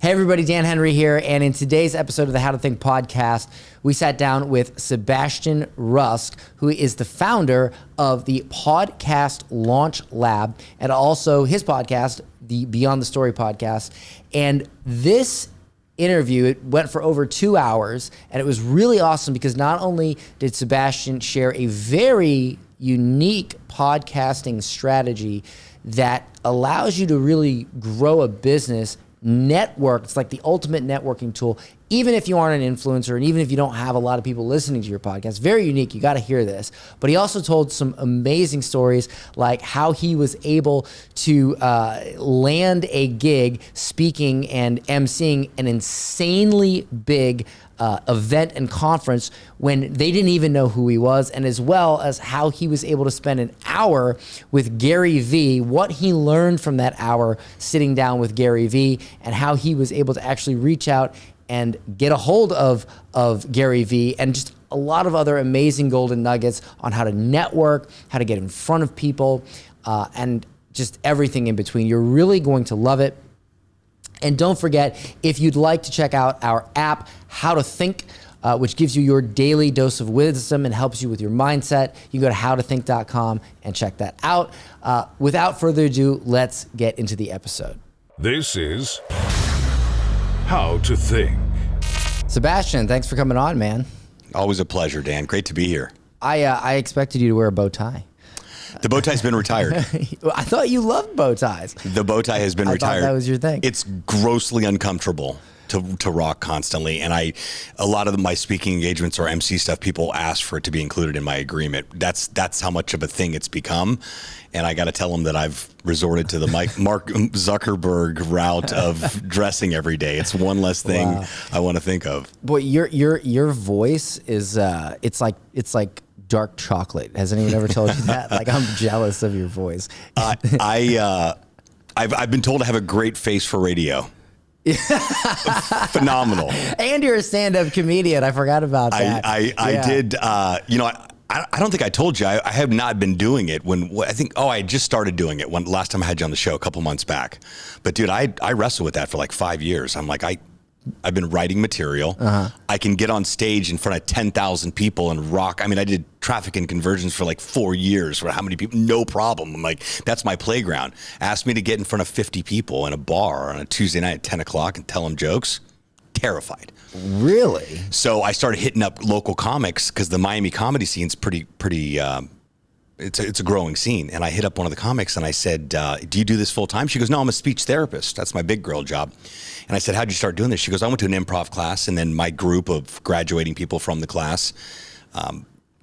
Hey everybody, Dan Henry here, and in today's episode of the How to Think podcast, we sat down with Sebastian Rusk, who is the founder of the Podcast Launch Lab, and also his podcast, the Beyond the Story podcast. And this interview, it went for over 2 hours, and it was really awesome because not only did Sebastian share a very unique podcasting strategy that allows you to really grow a business, network. It's like the ultimate networking tool, even if you aren't an influencer and even if you don't have a lot of people listening to your podcast. Very unique. You got to hear this. But he also told some amazing stories, like how he was able to land a gig speaking and emceeing an insanely big event and conference when they didn't even know who he was, and as well as how he was able to spend an hour with Gary Vee, what he learned from that hour sitting down with Gary Vee, and how he was able to actually reach out and get a hold of Gary Vee, and just a lot of other amazing golden nuggets on how to network, how to get in front of people, and just everything in between. You're really going to love it. And don't forget, if you'd like to check out our app, How to Think, which gives you your daily dose of wisdom and helps you with your mindset, you can go to howtothink.com and check that out. Without further ado, let's get into the episode. This is How to Think. Sebastian, thanks for coming on, man. Always a pleasure, Dan. Great to be here. I expected you to wear a bow tie. The bow tie's been retired. I thought you loved bow ties. The bow tie has been retired. I thought that was your thing. It's grossly uncomfortable to rock constantly, and a lot of my speaking engagements or MC stuff, people ask for it to be included in my agreement. That's how much of a thing it's become, and I got to tell them that I've resorted to the Mark Zuckerberg route of dressing every day. It's one less thing I want to think of. Boy, your voice is it's like dark chocolate. Has anyone ever told you that? Like, I'm jealous of your voice. I've been told to have a great face for radio. Phenomenal. And you're a stand-up comedian. I forgot about that. I did. I don't think I told you. I have not been doing it I just started doing it last time I had you on the show a couple months back. But dude, I wrestled with that for like 5 years. I'm like, I've been writing material. I can get on stage in front of 10,000 people and rock. I mean, I did traffic and conversions for like 4 years. For how many people? No problem. I'm like, that's my playground. Ask me to get in front of 50 people in a bar on a Tuesday night at 10 o'clock and tell them jokes. Terrified. Really? So I started hitting up local comics because the Miami comedy scene's pretty. It's a growing scene. And I hit up one of the comics and I said, do you do this full time? She goes, no, I'm a speech therapist. That's my big girl job. And I said, how'd you start doing this? She goes, I went to an improv class, and then my group of graduating people from the class,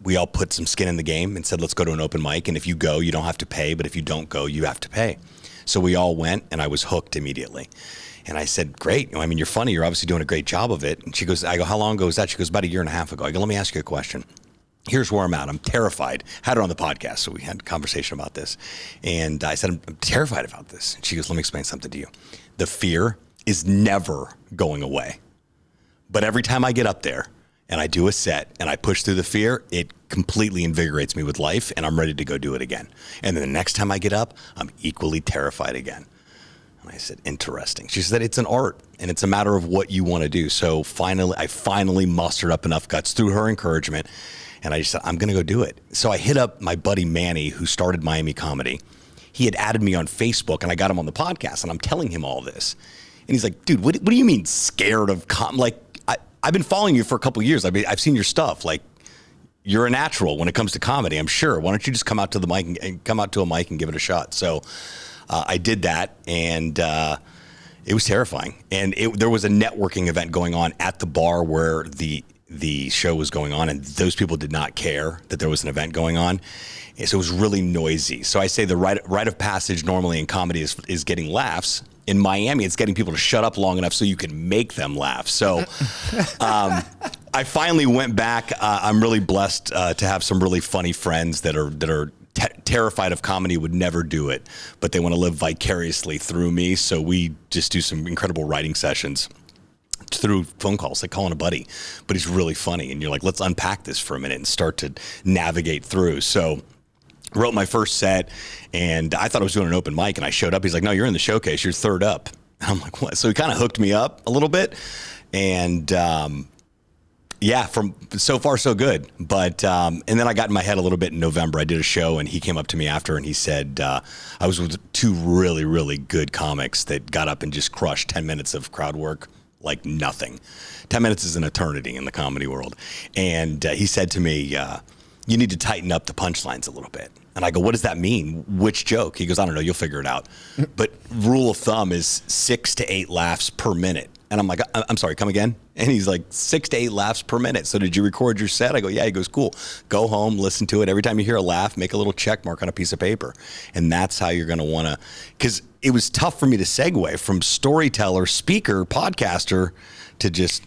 we all put some skin in the game and said, let's go to an open mic. And if you go, you don't have to pay. But if you don't go, you have to pay. So we all went, and I was hooked immediately. And I said, great. I mean, you're funny. You're obviously doing a great job of it. And she goes, I go, how long ago was that? She goes, about 1.5 years ago. I go, let me ask you a question. Here's where I'm at. I'm terrified. Had her on the podcast, so we had a conversation about this. And I said, I'm terrified about this. And she goes, let me explain something to you. The fear is never going away. But every time I get up there and I do a set and I push through the fear, it completely invigorates me with life, and I'm ready to go do it again. And then the next time I get up, I'm equally terrified again. And I said, interesting. She said, it's an art, and it's a matter of what you want to do. So I finally mustered up enough guts through her encouragement, and I just said, I'm going to go do it. So I hit up my buddy Manny, who started Miami Comedy. He had added me on Facebook, and I got him on the podcast, and I'm telling him all this. And he's like, dude, what do you mean scared of Like, I've been following you for a couple of years. I've seen your stuff. Like, you're a natural when it comes to comedy, I'm sure. Why don't you just come out to the mic and come out to a mic and give it a shot? So I did that, and it was terrifying. And there was a networking event going on at the bar where the show was going on, and those people did not care that there was an event going on. And so it was really noisy. So I say the rite of passage normally in comedy is getting laughs. In Miami, it's getting people to shut up long enough so you can make them laugh. So I finally went back. I'm really blessed to have some really funny friends that are terrified of comedy, would never do it, but they want to live vicariously through me. So we just do some incredible writing sessions through phone calls, like calling a buddy, but he's really funny. And you're like, let's unpack this for a minute and start to navigate through. So wrote my first set, and I thought I was doing an open mic, and I showed up. He's like, no, you're in the showcase. You're third up. I'm like, what? So he kind of hooked me up a little bit. And yeah, from so far so good. But and then I got in my head a little bit in November. I did a show and he came up to me after and he said, I was with two really, really good comics that got up and just crushed 10 minutes of crowd work like nothing. 10 minutes is an eternity in the comedy world. And he said to me, you need to tighten up the punchlines a little bit. And I go, what does that mean? Which joke? He goes, I don't know, you'll figure it out. But rule of thumb is 6 to 8 laughs per minute. And I'm like, I'm sorry, come again? And he's like, 6 to 8 laughs per minute. So did you record your set? I go, yeah. He goes, cool. Go home, listen to it. Every time you hear a laugh, make a little check mark on a piece of paper. And that's how you're going to want to, because it was tough for me to segue from storyteller, speaker, podcaster to just,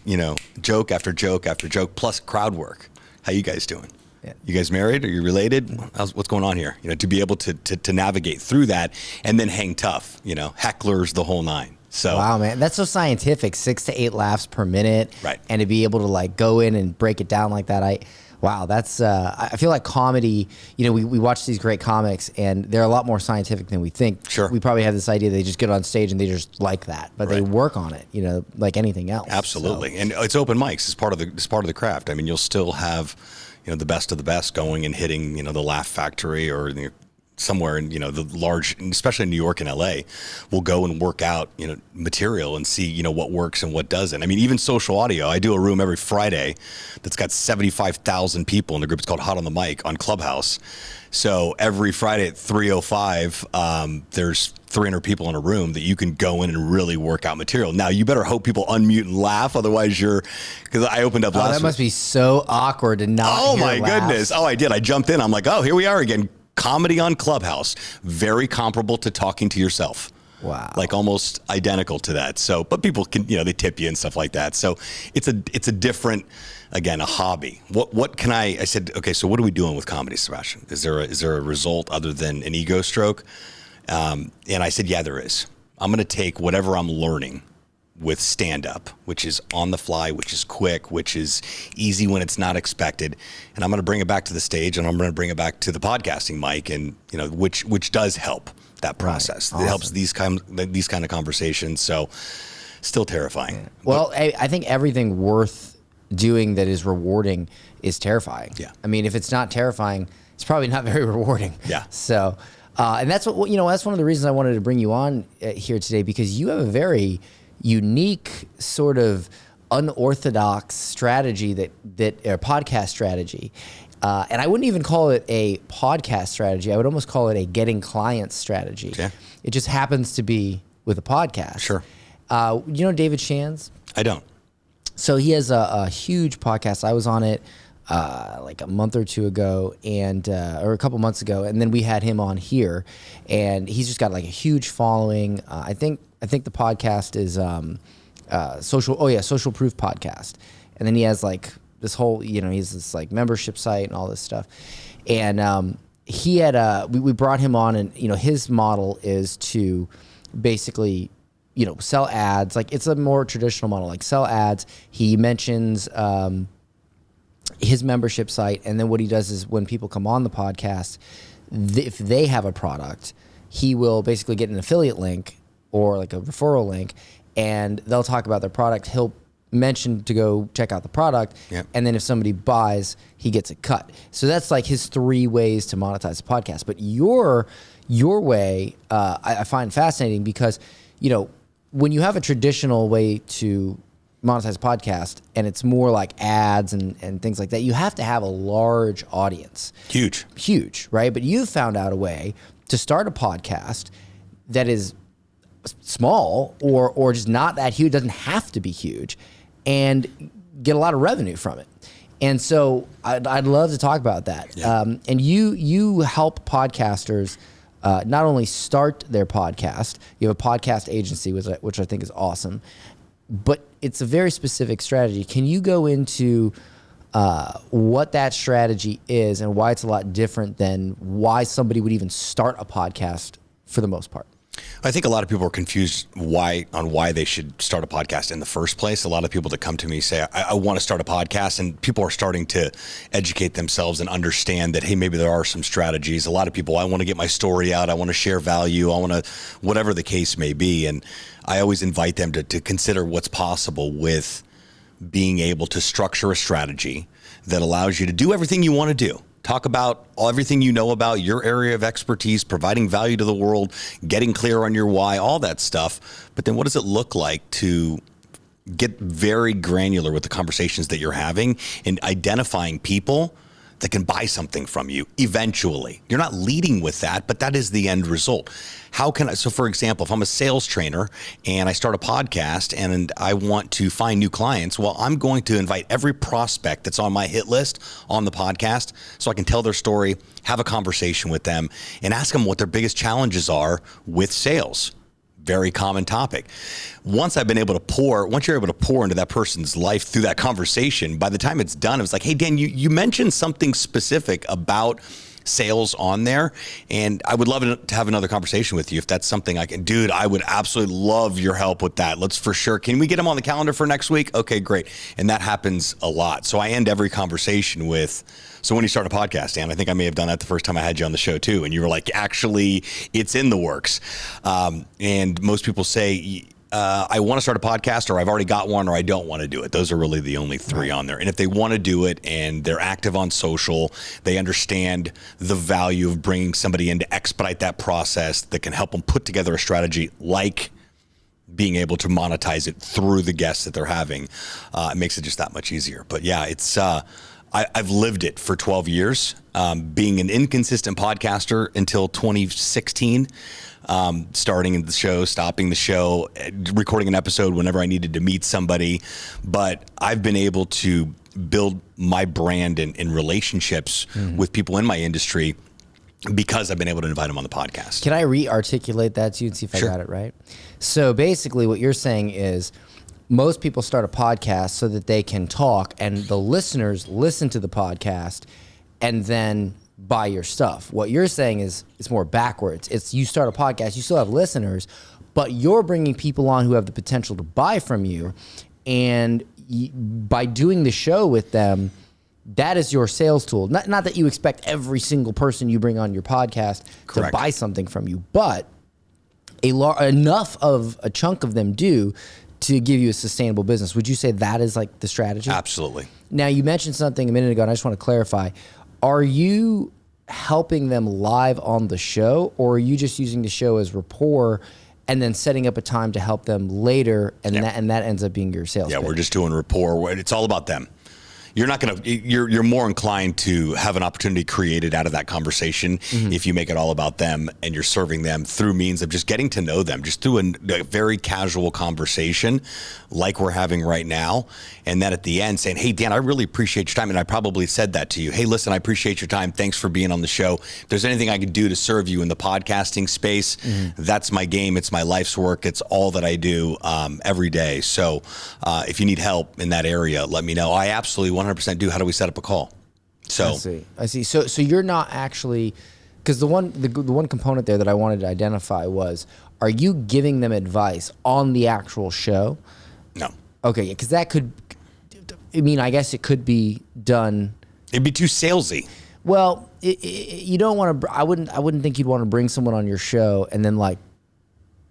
joke after joke after joke, plus crowd work. How you guys doing? Yeah. You guys married? Are you related? What's going on here? To be able to navigate through that and then hang tough, hecklers, the whole nine. So, wow, man, that's so scientific. 6 to 8 laughs per minute, right? And to be able to like go in and break it down like that, wow, that's. I feel like comedy. We watch these great comics, and they're a lot more scientific than we think. Sure, we probably have this idea they just get on stage and they just like that, but they work on it. Like anything else. Absolutely, so. And it's open mics. It's part of the craft. I mean, you'll still have, the best of the best going and hitting, the Laugh Factory or somewhere in, the large, especially in New York and LA, will go and work out, material and see, what works and what doesn't. I mean, even social audio, I do a room every Friday that's got 75,000 people in the group. It's called Hot on the Mic on Clubhouse. So every Friday at 3:05, there's 300 people in a room that you can go in and really work out material. Now, you better hope people unmute and laugh. Otherwise, because I opened up last week. That must be so awkward to not Oh, hear my laughs. goodness. Oh, I did. I jumped in. I'm like, oh, here we are again. Comedy on Clubhouse. Very comparable to talking to yourself. Wow. Like almost identical to that. So, but people can, they tip you and stuff like that. So it's a different, again, a hobby. What can I said, okay, so what are we doing with comedy, Sebastian? Is there a result other than an ego stroke? And I said, yeah, there is. I'm going to take whatever I'm learning with stand-up, which is on the fly, which is quick, which is easy when it's not expected, and I'm going to bring it back to the stage, and I'm going to bring it back to the podcasting mic, and which does help that process. Right. Awesome. It helps these kind of conversations. So, still terrifying. Yeah. Well, I think everything worth doing that is rewarding is terrifying. Yeah. I mean, if it's not terrifying, it's probably not very rewarding. Yeah. So, and that's what that's one of the reasons I wanted to bring you on here today, because you have a very unique sort of unorthodox strategy that podcast strategy. And I wouldn't even call it a podcast strategy. I would almost call it a getting clients strategy. Yeah. It just happens to be with a podcast. Sure. You know David Shands? I don't. So he has a huge podcast. I was on it like a month or two ago, or a couple months ago, and then we had him on here, and he's just got like a huge following. I think the podcast is Social Proof Podcast, and then he has like this whole he has this like membership site and all this stuff, and he had we brought him on, and his model is to basically sell ads. Like it's a more traditional model, like sell ads. He mentions his membership site, and then what he does is when people come on the podcast, if they have a product, he will basically get an affiliate link or like a referral link, and they'll talk about their product. He'll mention to go check out the product, Yep. and then if somebody buys, he gets a cut. So that's like his 3 ways to monetize the podcast. But your way, I find fascinating, because when you have a traditional way to monetize a podcast and it's more like ads and things like that, you have to have a large audience. Huge, right? But you found out a way to start a podcast that is small or just not that huge, doesn't have to be huge, and get a lot of revenue from it. And so I'd love to talk about that. Yeah. And you help podcasters not only start their podcast, you have a podcast agency, which I think is awesome, but it's a very specific strategy. Can you go into what that strategy is and why it's a lot different than why somebody would even start a podcast for the most part? I think a lot of people are confused on why they should start a podcast in the first place. A lot of people that come to me say, I want to start a podcast, and people are starting to educate themselves and understand that, hey, maybe there are some strategies. A lot of people, I want to get my story out. I want to share value. I want to, whatever the case may be. And I always invite them to consider what's possible with being able to structure a strategy that allows you to do everything you want to do. Talk about everything you know about your area of expertise, providing value to the world, getting clear on your why, all that stuff. But then what does it look like to get very granular with the conversations that you're having and identifying people that can buy something from you eventually? You're not leading with that, but that is the end result. How can I, so for example, if I'm a sales trainer and I start a podcast and I want to find new clients, well, I'm going to invite every prospect that's on my hit list on the podcast so I can tell their story, have a conversation with them, and ask them what their biggest challenges are with sales. Very common topic. Once you're able to pour into that person's life through that conversation, by the time it's done, it was like, hey, Dan, you mentioned something specific about sales on there, and I would love to have another conversation with you if that's something I can. Dude, I would absolutely love your help with that. Let's for sure. Can we get them on the calendar for next week? Okay, great. And that happens a lot. So I end every conversation with, so when you start a podcast, Dan, I think I may have done that the first time I had you on the show too. And you were like, actually, it's in the works. And most people say, I want to start a podcast, or I've already got one, or I don't want to do it. Those are really the only three on there. And if they want to do it and they're active on social, they understand the value of bringing somebody in to expedite that process that can help them put together a strategy like being able to monetize it through the guests that they're having, it makes it just that much easier. But yeah, it's I've lived it for 12 years, being an inconsistent podcaster until 2016, starting the show, stopping the show, recording an episode whenever I needed to meet somebody. But I've been able to build my brand and relationships with people in my industry because I've been able to invite them on the podcast. Can I re-articulate that to you and see if I got it right? So basically what you're saying is, most people start a podcast so that they can talk and the listeners listen to the podcast and then buy your stuff. What you're saying is it's more backwards. It's you start a podcast, you still have listeners, but you're bringing people on who have the potential to buy from you. And by doing the show with them, that is your sales tool. Not that you expect every single person you bring on your podcast to buy something from you, but enough of a chunk of them do to give you a sustainable business. Would you say that is like the strategy? Absolutely. Now, you mentioned something a minute ago, and I just want to clarify. Are you helping them live on the show, or are you just using the show as rapport and then setting up a time to help them later, and that ends up being your sales pitch? We're just doing rapport. It's all about them. You're not going to, you're more inclined to have an opportunity created out of that conversation if you make it all about them and you're serving them through means of just getting to know them, just through a very casual conversation like we're having right now. And then at the end saying, hey, Dan, I really appreciate your time. And I probably said that to you. Hey, listen, I appreciate your time. Thanks for being on the show. If there's anything I can do to serve you in the podcasting space, that's my game. It's my life's work. It's all that I do every day. So if you need help in that area, let me know. I absolutely 100% do. How do we set up a call? So I see. So you're not actually, because the one component there that I wanted to identify was, are you giving them advice on the actual show? No. Okay, because that could, I mean, I guess it could be done. It'd be too salesy. Well, you don't want to. I wouldn't think you'd want to bring someone on your show and then like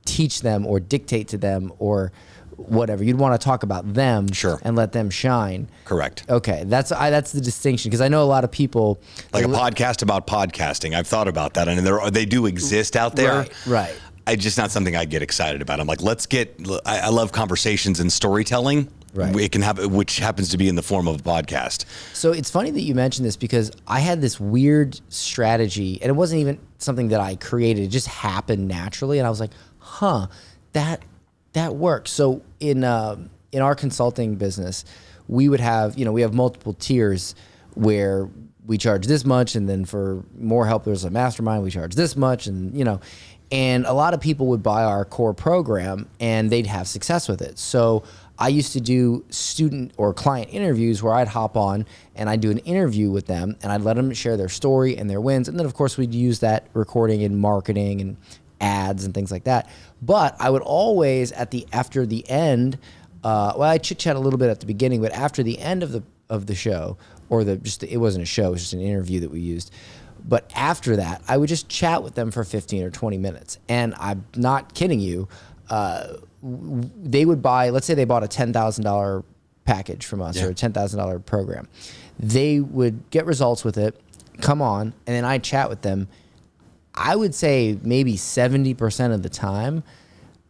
teach them or dictate to them or whatever. You'd want to talk about them and let them shine. Correct. Okay, that's the distinction, because I know a lot of people like a podcast about podcasting. I've thought about that, and they do exist out there. Right. It's just not something I get excited about. I'm like, I love conversations and storytelling. Right. It can have, which happens to be in the form of a podcast. So it's funny that you mentioned this, because I had this weird strategy, and it wasn't even something that I created. It just happened naturally, and I was like, that works. So in our consulting business, we would have, we have multiple tiers where we charge this much, and then for more help, there's a mastermind, we charge this much, and a lot of people would buy our core program and they'd have success with it. So I used to do student or client interviews where I'd hop on and I'd do an interview with them and I'd let them share their story and their wins. And then of course we'd use that recording in marketing and ads and things like that. But I would always after the end, I chit chat a little bit at the beginning, but after the end of the show, or it wasn't a show, it was just an interview that we used. But after that, I would just chat with them for 15 or 20 minutes. And I'm not kidding you. They would buy, let's say they bought a $10,000 package from us, or a $10,000 program. They would get results with it, come on, and then I'd chat with them. I would say maybe 70% of the time,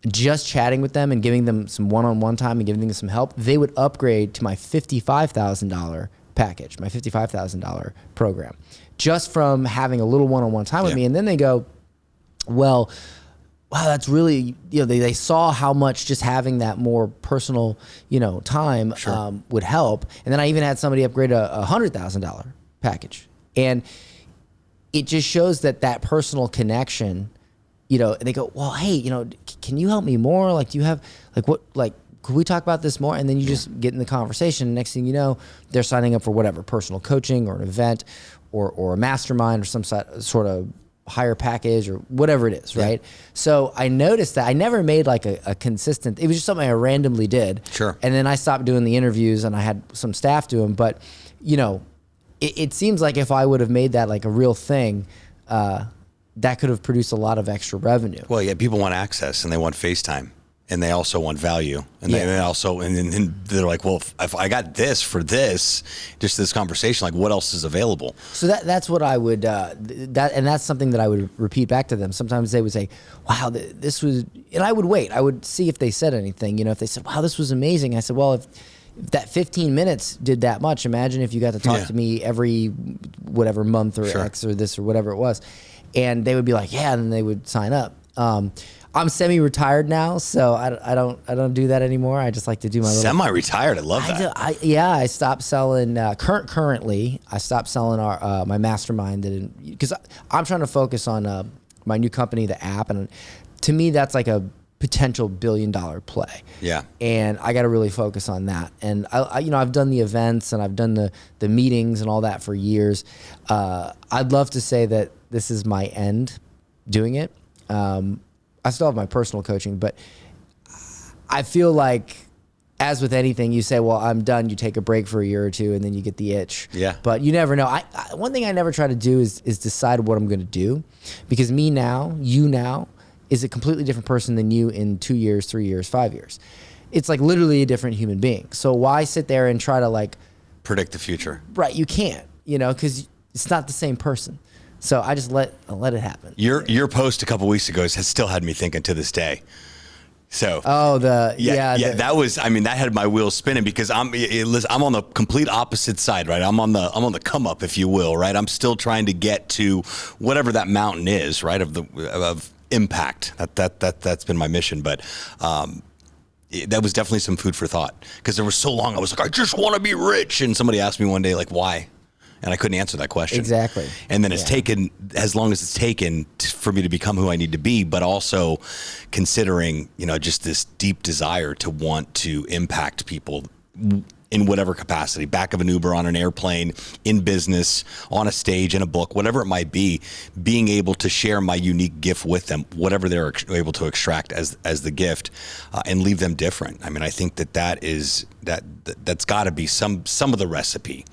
just chatting with them and giving them some one-on-one time and giving them some help, they would upgrade to my $55,000 package, my $55,000 program, just from having a little one-on-one time with me. And then they go, well, wow, that's really, they saw how much just having that more personal, time would help. And then I even had somebody upgrade a $100,000 package. And it just shows that personal connection, they go, well, hey, can you help me more? Like, do you have, could we talk about this more? And then you just get in the conversation. Next thing you know, they're signing up for whatever, personal coaching or an event or a mastermind or some sort of higher package or whatever it is, right? So I noticed that I never made like a consistent, it was just something I randomly did. Sure. And then I stopped doing the interviews and I had some staff do them. But, it seems like if I would have made that like a real thing, that could have produced a lot of extra revenue. Well, yeah, people want access and they want FaceTime. And they also want value, and then they're like, well, if I got this for this, just this conversation, like what else is available? So that's what I would and that's something that I would repeat back to them. Sometimes they would say, "Wow, this was," and I would wait. I would see if they said anything. If they said, "Wow, this was amazing," I said, "Well, if that 15 minutes did that much, imagine if you got to talk to me every whatever month or X or this or whatever it was," and they would be like, "Yeah," and then they would sign up. I'm semi-retired now, so I don't do that anymore. I just like to do my semi-retired. I love that. I stopped selling. Currently, I stopped selling my mastermind because I'm trying to focus on my new company, the app, and to me that's like a potential $1 billion play. Yeah. And I got to really focus on that. And I've done the events and I've done the meetings and all that for years. I'd love to say that this is my end doing it. I still have my personal coaching, but I feel like, as with anything, you say, well, I'm done. You take a break for a year or two, and then you get the itch. Yeah. But you never know. One thing I never try to do is decide what I'm going to do, because me now, you now, is a completely different person than you in 2 years, 3 years, 5 years. It's like literally a different human being. So why sit there and try to predict the future? Right. You can't, because it's not the same person. So I just let it happen. Your post a couple weeks ago has still had me thinking to this day. So that was, that had my wheels spinning, because I'm on the complete opposite side, right? I'm on the come up, if you will, right? I'm still trying to get to whatever that mountain is, right? Of impact. That's been my mission, but that was definitely some food for thought, because there was so long I was like, I just want to be rich, and somebody asked me one day, like, why? And I couldn't answer that question. Exactly. And then it's taken as long as it's taken for me to become who I need to be, but also considering, just this deep desire to want to impact people in whatever capacity, back of an Uber, on an airplane, in business, on a stage, in a book, whatever it might be, being able to share my unique gift with them, whatever they're able to extract as the gift, and leave them different. I think that's got to be some of the recipe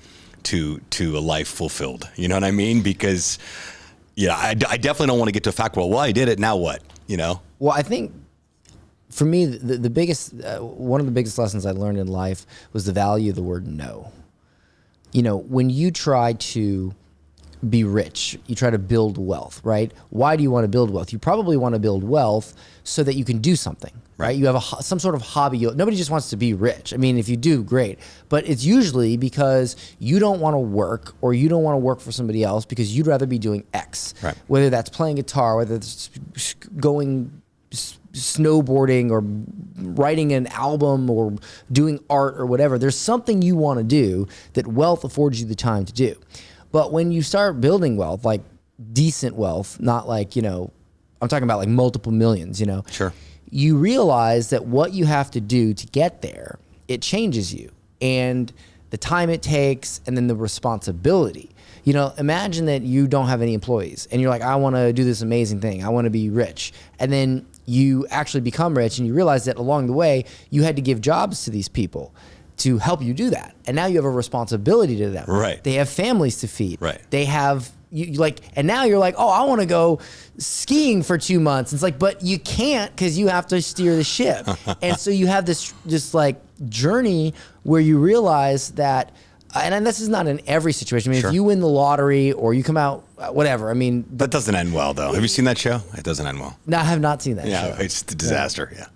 to a life fulfilled. You know what I mean? Because I definitely don't want to get to a fact, well, I did it, now what? Well, I think for me, the biggest, one of the biggest lessons I learned in life was the value of the word no. When you try to be rich, you try to build wealth, right? Why do you want to build wealth? You probably want to build wealth so that you can do something, right? You have some sort of hobby. Nobody just wants to be rich. If you do, great. But it's usually because you don't want to work, or you don't want to work for somebody else, because you'd rather be doing X. Right. Whether that's playing guitar, whether it's going snowboarding, or writing an album, or doing art, or whatever. There's something you want to do that wealth affords you the time to do. But when you start building wealth, like decent wealth, not like, I'm talking about like multiple millions, Sure. You realize that what you have to do to get there, it changes you. And the time it takes, and then the responsibility. You know, imagine that you don't have any employees and you're like, I want to do this amazing thing. I want to be rich. And then you actually become rich and you realize that along the way, you had to give jobs to these people to help you do that. And now you have a responsibility to them. Right. They have families to feed. Right. They have, and now you're like, oh, I want to go skiing for 2 months. And it's like, but you can't because you have to steer the ship. And so you have this like journey where you realize that, and this is not in every situation. I mean, Sure. if you win the lottery or you come out, whatever. I mean, That doesn't end well, though. Have you seen that show? It doesn't end well. no, I have not seen that Yeah, show. it's a disaster. Yeah.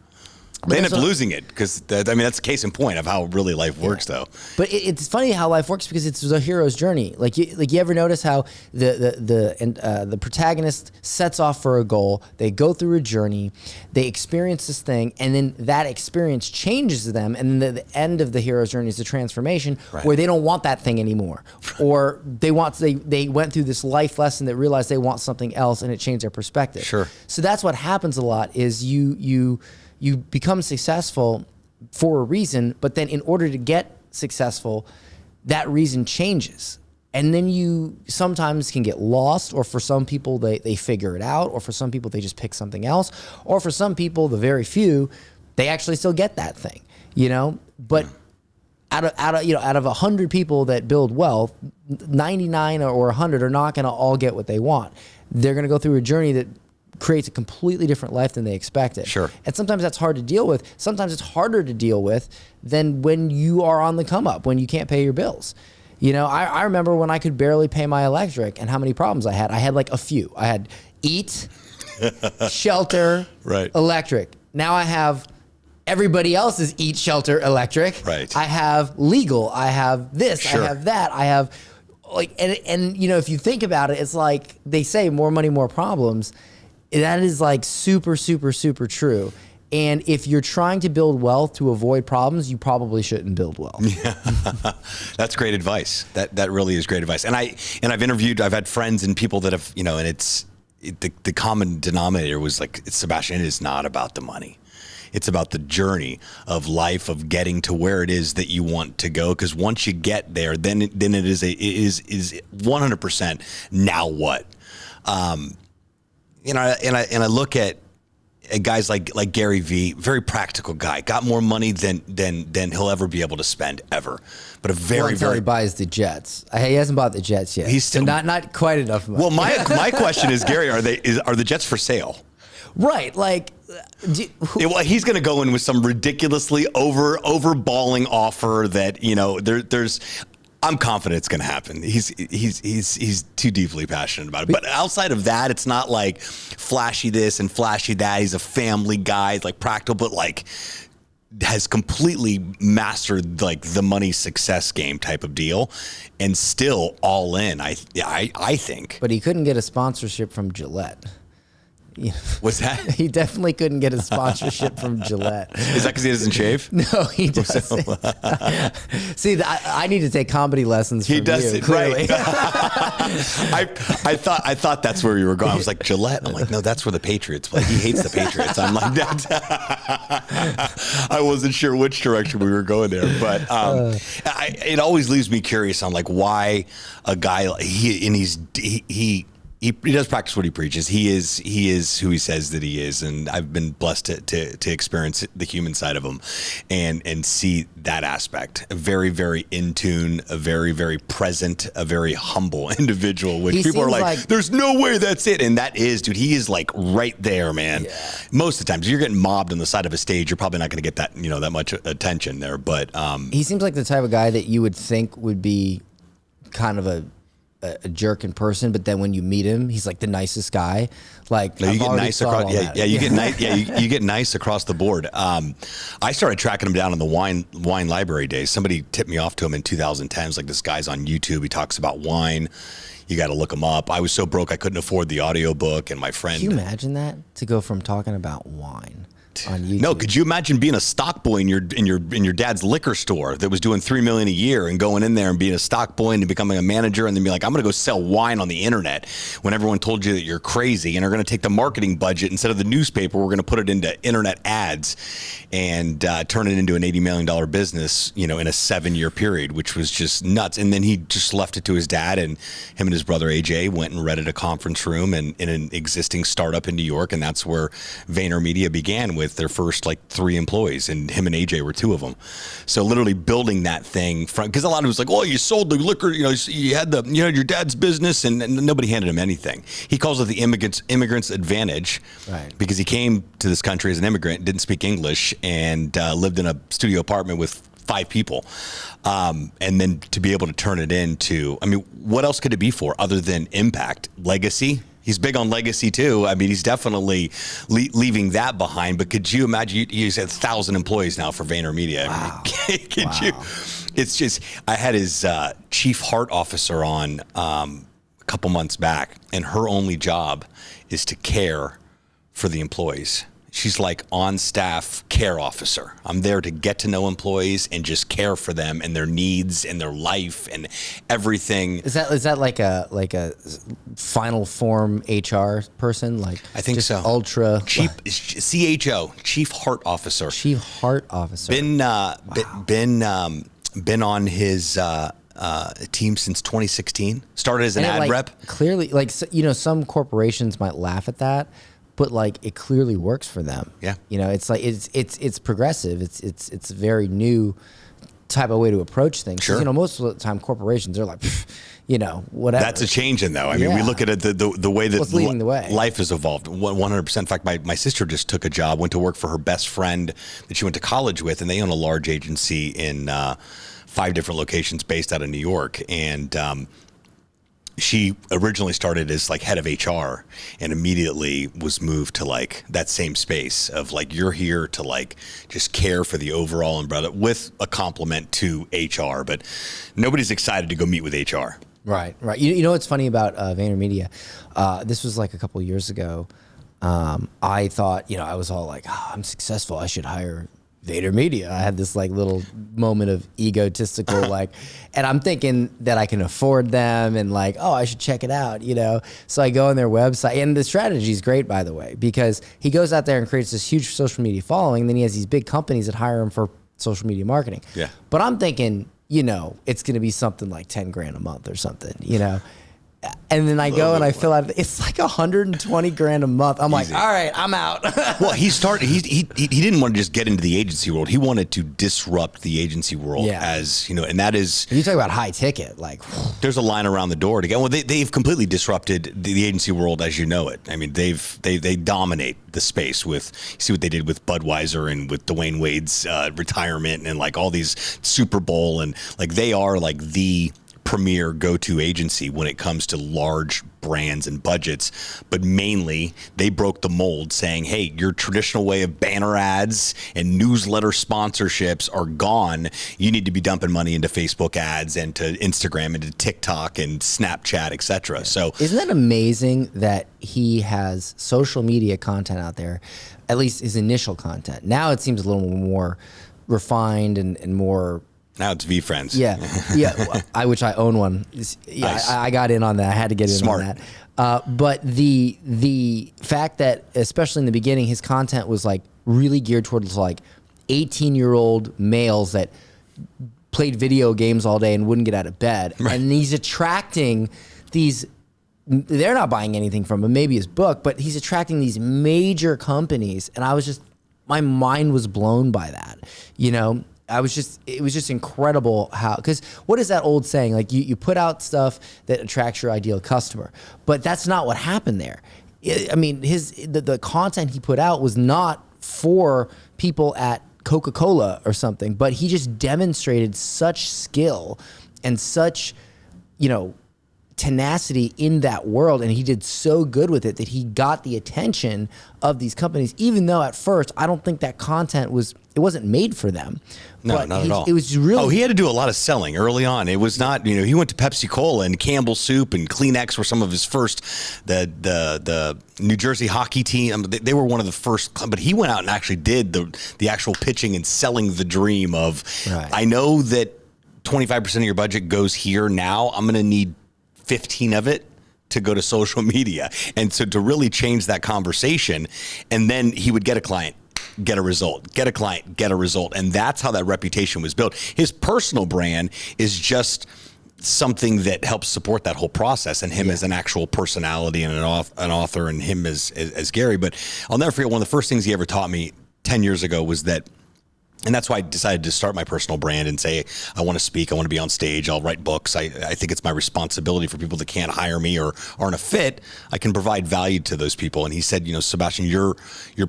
They end up losing it because, that's a case in point of how really life works, though. But it's funny how life works because it's a hero's journey. Like you ever notice how the protagonist sets off for a goal, they go through a journey, they experience this thing, and then that experience changes them, and then the end of the hero's journey is the transformation where they don't want that thing anymore, or they went through this life lesson that realized they want something else, and it changed their perspective. Sure. So that's what happens a lot is you become successful for a reason, but then in order to get successful, that reason changes. And then you sometimes can get lost, or for some people, they figure it out, or for some people, they just pick something else, or for some people, the very few, they actually still get that thing, you know? But out of 100 people that build wealth, 99 or 100 are not gonna all get what they want. They're gonna go through a journey that creates a completely different life than they expected. Sure. And sometimes that's hard to deal with. Sometimes it's harder to deal with than when you are on the come up, when you can't pay your bills. You know, I remember when I could barely pay my electric and how many problems I had. I had like a few. I had eat, shelter, electric. Now I have everybody else's eat, shelter, electric. Right. I have legal. I have this. Sure. I have that. I have and you know, if you think about it, it's like they say more money, more problems. That is like super, super, super true. And if you're trying to build wealth to avoid problems, you probably shouldn't build wealth. Yeah. That's great advice. That really is great advice. And I've had friends and people that have, you know, and the common denominator was like, Sebastian, it is not about the money. It's about the journey of life, of getting to where it is that you want to go. Because once you get there, then it is 100% now what? You know, and I look at guys like Gary Vee, very practical guy, got more money than he'll ever be able to spend ever. But until he buys the jets. He hasn't bought the jets yet. He's still not quite enough money. Well, my question is, Gary, are the jets for sale? Right, like he's going to go in with some ridiculously overballing offer that, you know, there's. I'm confident it's going to happen. He's too deeply passionate about it. But outside of that, it's not like flashy this and flashy that. He's a family guy. He's like practical, but like has completely mastered like the money success game type of deal, and still all in. I think. But he couldn't get a sponsorship from Gillette. What's that? He definitely couldn't get a sponsorship from Gillette. Is that because he doesn't shave? No, he doesn't. See, I need to take comedy lessons from you. He does it, clearly. Right. I thought that's where you were going. I was like, Gillette? I'm like, no, that's where the Patriots play. He hates the Patriots. I'm like, I wasn't sure which direction we were going there. But it always leaves me curious on like why a guy, he does practice what he preaches. He is who he says that he is, and I've been blessed to experience the human side of him, and see that aspect. A very, very in tune, a very, very present, a very humble individual. Which people are like, "There's no way that's it," and that is, dude. He is like right there, man. Yeah. Most of the times, if you're getting mobbed on the side of a stage, you're probably not going to get that that much attention there. But he seems like the type of guy that you would think would be kind of a jerk in person, but then when you meet him, he's like the nicest guy. Like you get nice across, you get nice, you get nice across the board. I started tracking him down in the wine library days. Somebody tipped me off to him in 2010. It's like, this guy's on YouTube. He talks about wine. You got to look him up. I was so broke I couldn't afford the audiobook, and my friend. Can you imagine that, to go from talking about wine on YouTube. No, could you imagine being a stock boy in your dad's liquor store that was doing $3 million a year and going in there and being a stock boy and becoming a manager and then be like, I'm going to go sell wine on the internet when everyone told you that you're crazy and are going to take the marketing budget instead of the newspaper, we're going to put it into internet ads and turn it into an $80 million business, in a 7-year period, which was just nuts. And then he just left it to his dad, and him and his brother AJ went and rented a conference room in an existing startup in New York, and that's where VaynerMedia began with their first 3 employees, and him and AJ were 2 of them. So literally building that thing from, because a lot of it was like, oh, you sold the liquor, you had your dad's business, and nobody handed him anything. He calls it the immigrant's advantage, right? Because he came to this country as an immigrant, didn't speak English, and lived in a studio apartment with 5 people. And then to be able to turn it into, what else could it be for other than impact? Legacy? He's big on legacy too. He's definitely leaving that behind. But could you imagine? You said 1,000 employees now for VaynerMedia. Wow. Could you? It's just, I had his chief heart officer on a couple months back, and her only job is to care for the employees. She's like on staff care officer. I'm there to get to know employees and just care for them and their needs and their life and everything. Is that like a final form HR person? I think so. Ultra CHO, Chief Heart Officer. Chief Heart Officer. Been on his team since 2016. Started as an ad rep. Clearly, some corporations might laugh at that, but it clearly works for them. Yeah. It's progressive. It's a very new type of way to approach things. Sure. Most of the time corporations are like, whatever. That's a change in though. We look at it the way that leading the way. Life has evolved 100%. In fact, my sister just took a job, went to work for her best friend that she went to college with, and they own a large agency in 5 different locations based out of New York. And she originally started as head of HR and immediately was moved to that same space of you're here to just care for the overall umbrella with a compliment to HR, but nobody's excited to go meet with HR. Right. You know what's funny about VaynerMedia? This was a couple of years ago. I thought, I was all I'm successful, I should hire VaynerMedia. I had this little moment of egotistical and I'm thinking that I can afford them and I should check it out, So I go on their website, and the strategy is great, by the way, because he goes out there and creates this huge social media following, and then he has these big companies that hire him for social media marketing. Yeah. But I'm thinking, it's going to be something like 10 grand a month or something, And then I go and I fill out, it's 120 grand a month. I'm Easy. all right, I'm out. Well, he didn't want to just get into the agency world. He wanted to disrupt the agency world as, and that is. You talk about high ticket, there's a line around the door to get. Well, they've completely disrupted the agency world as you know it. They dominate the space with, you see what they did with Budweiser and with Dwayne Wade's retirement and all these Super Bowl, and they are the premier go-to agency when it comes to large brands and budgets, but mainly they broke the mold saying, hey, your traditional way of banner ads and newsletter sponsorships are gone. You need to be dumping money into Facebook ads and to Instagram and to TikTok and Snapchat, etc. So isn't that amazing that he has social media content out there, at least his initial content? Now it seems a little more refined and more. Now it's VeeFriends. Yeah. Which I own one. Yeah, nice. I got in on that. I had to get in on that. But the fact that, especially in the beginning, his content was really geared towards 18-year-old males that played video games all day and wouldn't get out of bed. Right. And he's attracting these. They're not buying anything from him, maybe his book, but he's attracting these major companies, and my mind was blown by that. It was just incredible how, because what is that old saying? You put out stuff that attracts your ideal customer, but that's not what happened there. The content he put out was not for people at Coca-Cola or something, but he just demonstrated such skill and such, tenacity in that world, and he did so good with it that he got the attention of these companies, even though at first I don't think that content wasn't made for them. No, but not at all. It was really... Oh, he had to do a lot of selling early on. It was not, he went to Pepsi Cola and Campbell's Soup and Kleenex were some of his first, the New Jersey hockey team. They were one of the first, but he went out and actually did the actual pitching and selling the dream of, right. I know that 25% of your budget goes here now. I'm going to need 15 of it to go to social media. And so to really change that conversation, and then he would get a client, get a result, get a client, get a result. And that's how that reputation was built. His personal brand is just something that helps support that whole process, and him as an actual personality and an author, and him as Gary. But I'll never forget, one of the first things he ever taught me 10 years ago was that, and that's why I decided to start my personal brand and say, I want to speak, I want to be on stage, I'll write books. I think it's my responsibility for people that can't hire me or aren't a fit. I can provide value to those people. And he said, Sebastian, your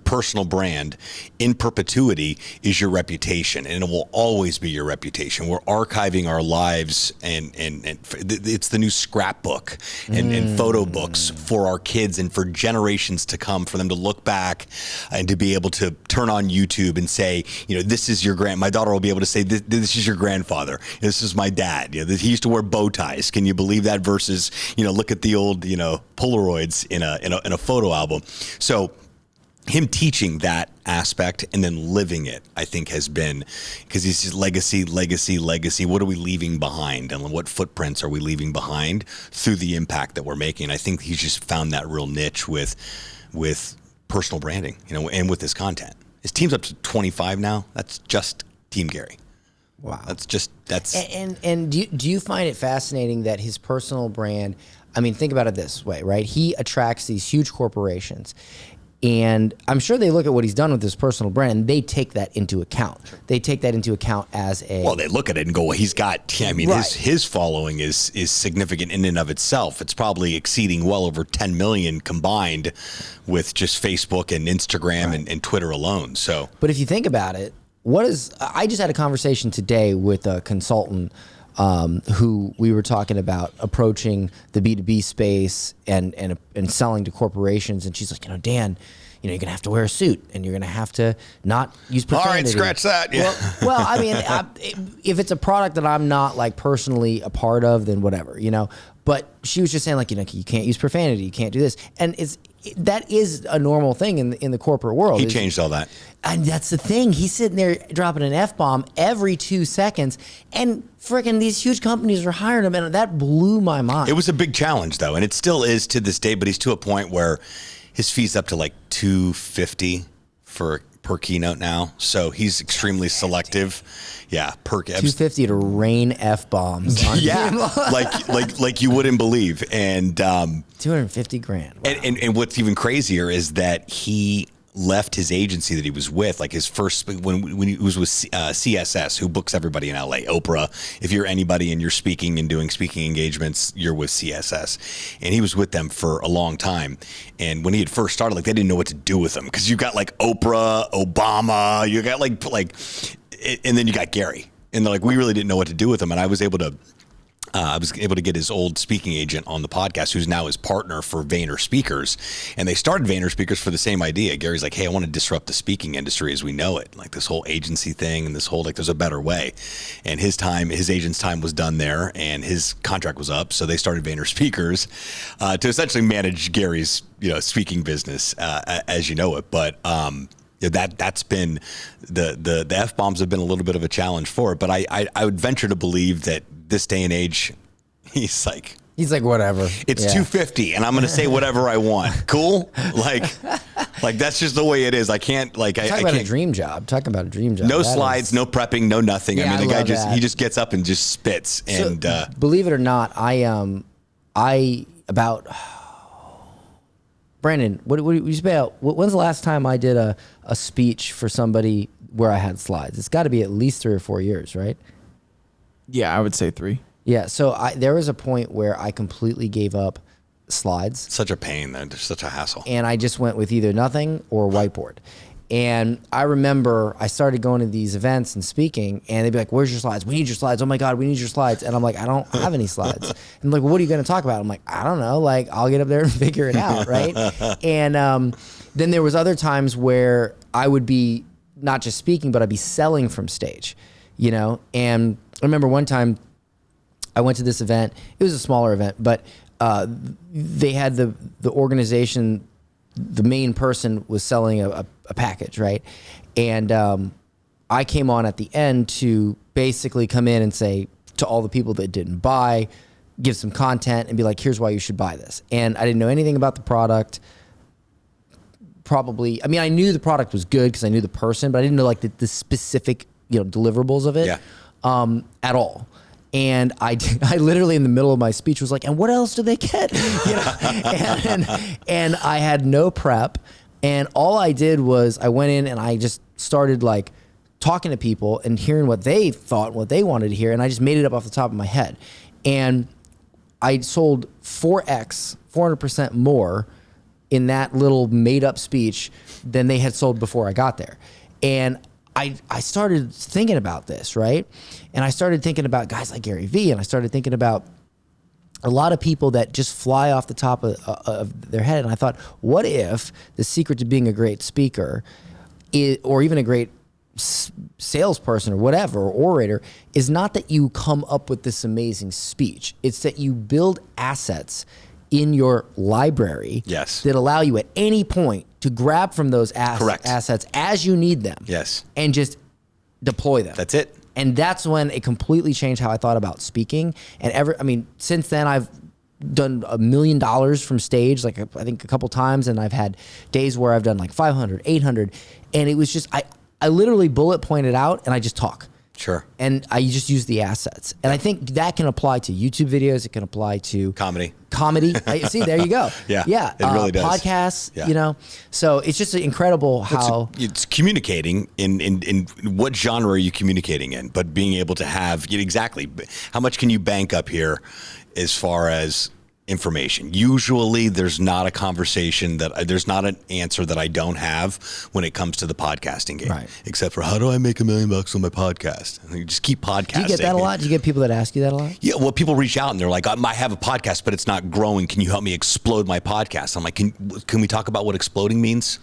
personal brand in perpetuity is your reputation, and it will always be your reputation. We're archiving our lives, and it's the new scrapbook and photo books for our kids and for generations to come, for them to look back and to be able to turn on YouTube and say, this is my daughter will be able to say, this is your grandfather. This is my dad. He used to wear bow ties. Can you believe that? Versus, look at the old, Polaroids in a photo album. So him teaching that aspect and then living it, I think, has been, because he's just legacy. What are we leaving behind, and what footprints are we leaving behind through the impact that we're making? I think he's just found that real niche with personal branding, and with his content. His team's up to 25 now. That's just Team Gary. Wow. That's. And do you find it fascinating that his personal brand, I mean, think about it this way, right? He attracts these huge corporations, and I'm sure they look at what he's done with his personal brand, and they take that into account. They take that into account as a... Well, they look at it and go, well, he's got, Right. his following is significant in and of itself. It's probably exceeding well over 10 million combined with just Facebook and Instagram and Twitter alone. So, but if you think about it, I just had a conversation today with a consultant who we were talking about approaching the B2B space and selling to corporations. And she's like, Dan, you're going to have to wear a suit, and you're going to have to not use profanity. All right, scratch that. Yeah. Well, I mean, if it's a product that I'm not like personally a part of, then whatever, But she was just saying, like, you can't use profanity, you can't do this, and that is a normal thing in the corporate world. He changed all that. And that's the thing. He's sitting there dropping an F-bomb every 2 seconds, and freaking these huge companies are hiring him, and that blew my mind. It was a big challenge, though, and it still is to this day, but he's to a point where his fee's up to like $250 per keynote now. So he's extremely selective. Yeah, per $250 to rain F-bombs on people. like you wouldn't believe. And $250,000. Wow. And what's even crazier is that he left his agency that he was with, like his first, when he was with CSS, who books everybody in LA, Oprah. If you're anybody and you're speaking and doing speaking engagements, you're with CSS. And he was with them for a long time. And when he had first started, like, they didn't know what to do with him, because you got like Oprah, Obama, you got like, and then you got Gary. And they're like, we really didn't know what to do with him. And I was able to get his old speaking agent on the podcast, who's now his partner for Vayner Speakers. And they started Vayner Speakers for the same idea. Gary's like, hey, I want to disrupt the speaking industry as we know it. Like this whole agency thing and this whole, like, there's a better way. And his agent's time was done there, and his contract was up. So they started Vayner Speakers to essentially manage Gary's, speaking business as you know it. But, that's been the F-bombs have been a little bit of a challenge for it. But I would venture to believe that this day and age, he's like whatever. It's $250, and I'm going to say whatever I want. Cool? Like that's just the way it is. I can't Talking about a dream job. No slides, no prepping, no nothing. Yeah, I mean, the guy he just gets up and just spits. And believe it or not, Brandon, what you say about, when's the last time I did a speech for somebody where I had slides? It's got to be at least 3 or 4 years, right? Yeah, I would say 3. Yeah, so there was a point where I completely gave up slides. Such a pain, though. It's such a hassle. And I just went with either nothing or whiteboard. And I remember I started going to these events and speaking, and they'd be like, "Where's your slides? We need your slides. Oh my God, we need your slides." And I'm like, "I don't have any slides." And like, "Well, what are you going to talk about?" I'm like, "I don't know. Like, I'll get up there and figure it out." Right. And then there was other times where I would be not just speaking, but I'd be selling from stage, you know? And I remember one time I went to this event. It was a smaller event, but they had the organization, the main person was selling a package, right? And I came on at the end to basically come in and say to all the people that didn't buy, give some content and be like, "Here's why you should buy this." And I didn't know anything about the product. Probably, I mean, I knew the product was good because I knew the person, but I didn't know like the specific, you know, deliverables of it at all. And I literally in the middle of my speech was like, "And what else do they get?" You know? and I had no prep, and all I did was I went in and I just started like talking to people and hearing what they thought, what they wanted to hear, and I just made it up off the top of my head. And I sold 400% more in that little made up speech than they had sold before I got there. And I started thinking about this, right? And I started thinking about guys like Gary Vee, and I started thinking about a lot of people that just fly off the top of their head. And I thought, what if the secret to being a great speaker or even a great salesperson or whatever, or orator, is not that you come up with this amazing speech. It's that you build assets in your library that allow you at any point to grab from those assets as you need them and just deploy them. That's it. And that's when it completely changed how I thought about speaking. And I mean, since then I've done $1 million from stage, like I think a couple times, and I've had days where I've done like 500, 800. And it was just, I literally bullet pointed out and I just talk. Sure. And I just use the assets. And I think that can apply to YouTube videos. It can apply to comedy. See, there you go. Yeah. It really does. Podcasts, you know. So it's just incredible how it's communicating in what genre are you communicating in, but being able to have exactly how much can you bank up here as far as information. Usually there's not a conversation there's not an answer that I don't have when it comes to the podcasting game, except for how do I make $1 million on my podcast? And you just keep podcasting. Do you get that a lot? Do you get people that ask you that a lot? Yeah. Well, people reach out and they're like, I have a podcast, but it's not growing. Can you help me explode my podcast? I'm like, can we talk about what exploding means?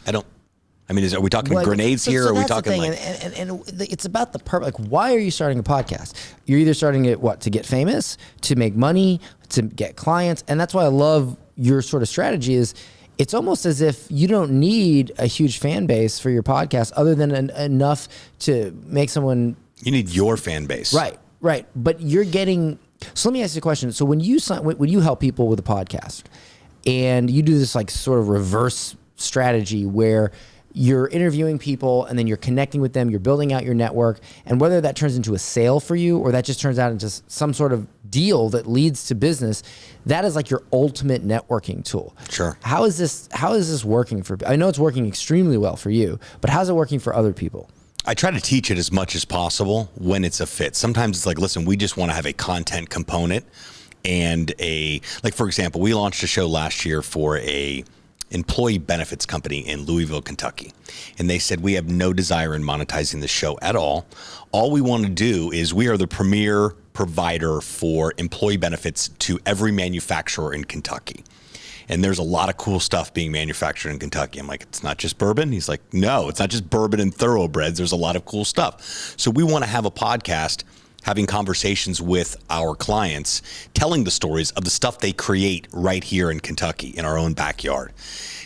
I mean, are we talking grenades here? Or are we talking like... And it's about the purpose. Like, why are you starting a podcast? You're either starting it, to get famous, to make money, to get clients. And that's why I love your sort of strategy is it's almost as if you don't need a huge fan base for your podcast other than enough to make someone... You need your fan base. Right. But you're getting... So let me ask you a question. So when you help people with a podcast and you do this like sort of reverse strategy where you're interviewing people and then you're connecting with them, you're building out your network, and whether that turns into a sale for you or that just turns out into some sort of deal that leads to business, that is like your ultimate networking tool. Sure. How is this working for, I know it's working extremely well for you, but how's it working for other people? I try to teach it as much as possible when it's a fit. Sometimes it's like, listen, we just want to have a content component and for example, we launched a show last year for a employee benefits company in Louisville, Kentucky. And they said, we have no desire in monetizing the show at all. All we want to do is we are the premier provider for employee benefits to every manufacturer in Kentucky. And there's a lot of cool stuff being manufactured in Kentucky. I'm like, it's not just bourbon? He's like, no, it's not just bourbon and thoroughbreds. There's a lot of cool stuff. So we want to have a podcast having conversations with our clients, telling the stories of the stuff they create right here in Kentucky in our own backyard.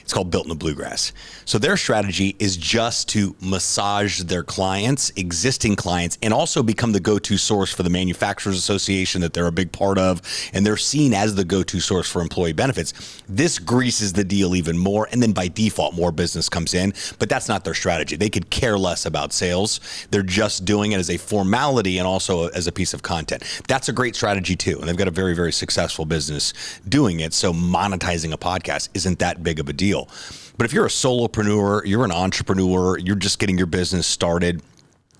It's called Built in the Bluegrass. So their strategy is just to massage their clients, existing clients, and also become the go-to source for the Manufacturers Association that they're a big part of, and they're seen as the go-to source for employee benefits. This greases the deal even more, and then by default, more business comes in, but that's not their strategy. They could care less about sales. They're just doing it as a formality and also as a piece of content. That's a great strategy too, and they've got a very, very successful business doing it, so monetizing a podcast isn't that big of a deal. But if you're a solopreneur, you're an entrepreneur, you're just getting your business started,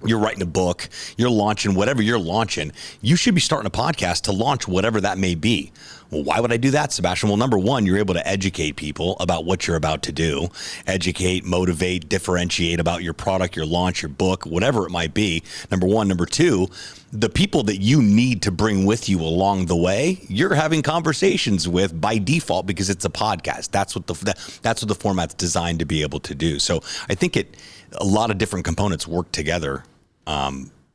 you're writing a book, you're launching whatever you're launching, you should be starting a podcast to launch whatever that may be. Well, why would I do that, Sebastian? Well, number one, you're able to educate people about what you're about to do. Educate, motivate, differentiate about your product, your launch, your book, whatever it might be. Number one. Number two, the people that you need to bring with you along the way, you're having conversations with by default because it's a podcast. That's what the format's designed to be able to do. So I think a lot of different components work together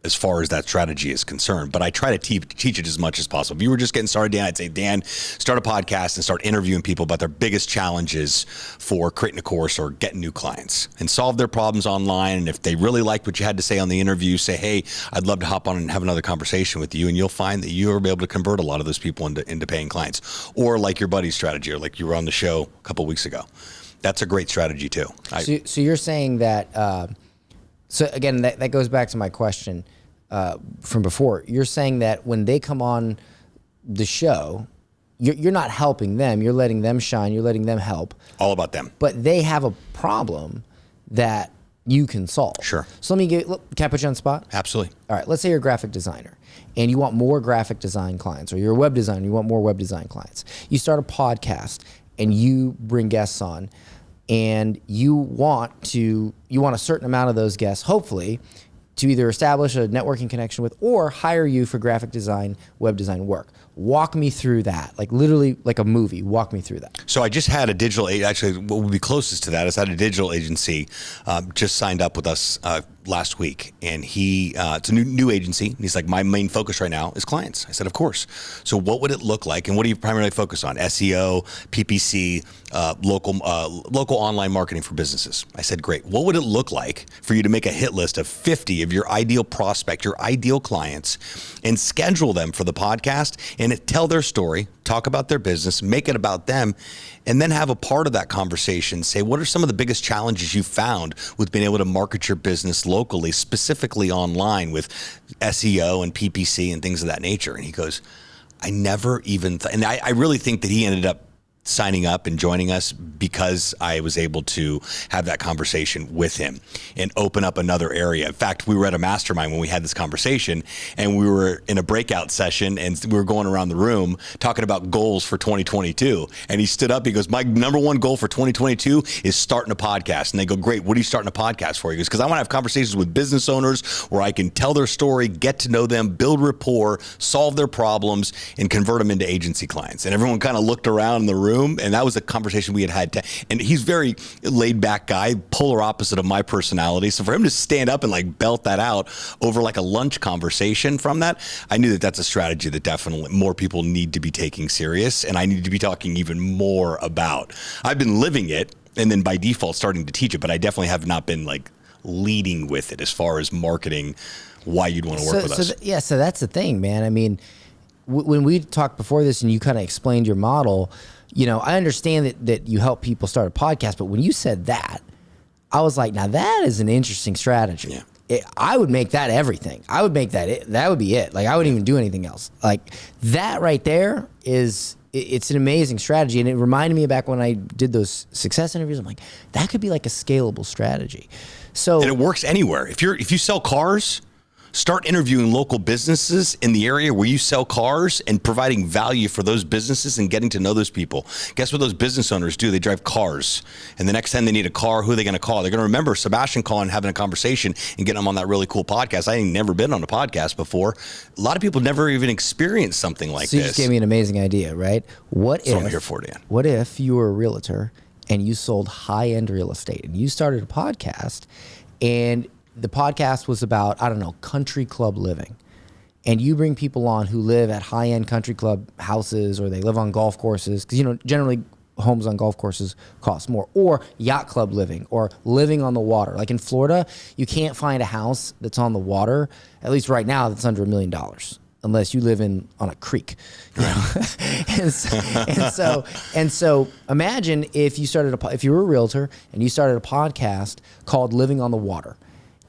as far as that strategy is concerned. But I try to teach it as much as possible. If you were just getting started, Dan, I'd say, Dan, start a podcast and start interviewing people about their biggest challenges for creating a course or getting new clients and solve their problems online. And if they really liked what you had to say on the interview, say, hey, I'd love to hop on and have another conversation with you. And you'll find that you'll be able to convert a lot of those people into paying clients, or like your buddy's strategy, or like you were on the show a couple of weeks ago. That's a great strategy too. So you're saying that, so again, that goes back to my question from before. You're saying that when they come on the show, you're not helping them. You're letting them shine. You're letting them help. All about them. But they have a problem that you can solve. Sure. So can I put you on the spot? Absolutely. All right. Let's say you're a graphic designer and you want more graphic design clients, or you're a web designer, you want more web design clients. You start a podcast and you bring guests on, and you want a certain amount of those guests, hopefully, to either establish a networking connection with or hire you for graphic design, web design work. Walk me through that, like literally like a movie. Walk me through that. So I just had a digital, actually what would be closest to that is I had a digital agency just signed up with us last week, and it's a new agency, and he's like, my main focus right now is clients. I said, of course. So what would it look like, and what do you primarily focus on? SEO, PPC, local online marketing for businesses. I said, great. What would it look like for you to make a hit list of 50 of your ideal prospect, your ideal clients, and schedule them for the podcast and tell their story, talk about their business, make it about them, and then have a part of that conversation say, what are some of the biggest challenges you found with being able to market your business locally, specifically online with SEO and PPC and things of that nature? And he goes, I never even and I really think that he ended up signing up and joining us because I was able to have that conversation with him and open up another area. In fact, we were at a mastermind when we had this conversation, and we were in a breakout session, and we were going around the room talking about goals for 2022. And he stood up, he goes, my number one goal for 2022 is starting a podcast. And they go, great, what are you starting a podcast for? He goes, because I want to have conversations with business owners where I can tell their story, get to know them, build rapport, solve their problems, and convert them into agency clients. And everyone kind of looked around in the room, and that was a conversation we had. And he's very laid back guy, polar opposite of my personality. So for him to stand up and like belt that out over like a lunch conversation from that, I knew that that's a strategy that definitely more people need to be taking serious, and I need to be talking even more about. I've been living it and then by default starting to teach it, but I definitely have not been like leading with it as far as marketing why you'd want to work with us. So that's the thing, man. I mean, when we talked before this and you kind of explained your model, you know, I understand that you help people start a podcast, but when you said that, I was like, now that is an interesting strategy. Yeah. I would make that everything. I would make that it. That would be it. Like I wouldn't even do anything else. Like that right there it's an amazing strategy. And it reminded me back when I did those success interviews, I'm like, that could be like a scalable strategy. So and it works anywhere. If you sell cars, start interviewing local businesses in the area where you sell cars and providing value for those businesses and getting to know those people. Guess what those business owners do? They drive cars. And the next time they need a car, who are they going to call? They're going to remember Sebastian calling, having a conversation, and getting them on that really cool podcast. I ain't never been on a podcast before. A lot of people never even experienced something like so this. You just gave me an amazing idea, right? That's what I'm here for, Dan. What if you were a realtor and you sold high-end real estate and you started a podcast, and the podcast was about, I don't know, country club living. And you bring people on who live at high-end country club houses, or they live on golf courses. Because, you know, generally homes on golf courses cost more. Or yacht club living, or living on the water. Like in Florida, you can't find a house that's on the water, at least right now, that's under $1 million. Unless you live on a creek, you know? and so imagine if you were a realtor and you started a podcast called Living on the Water.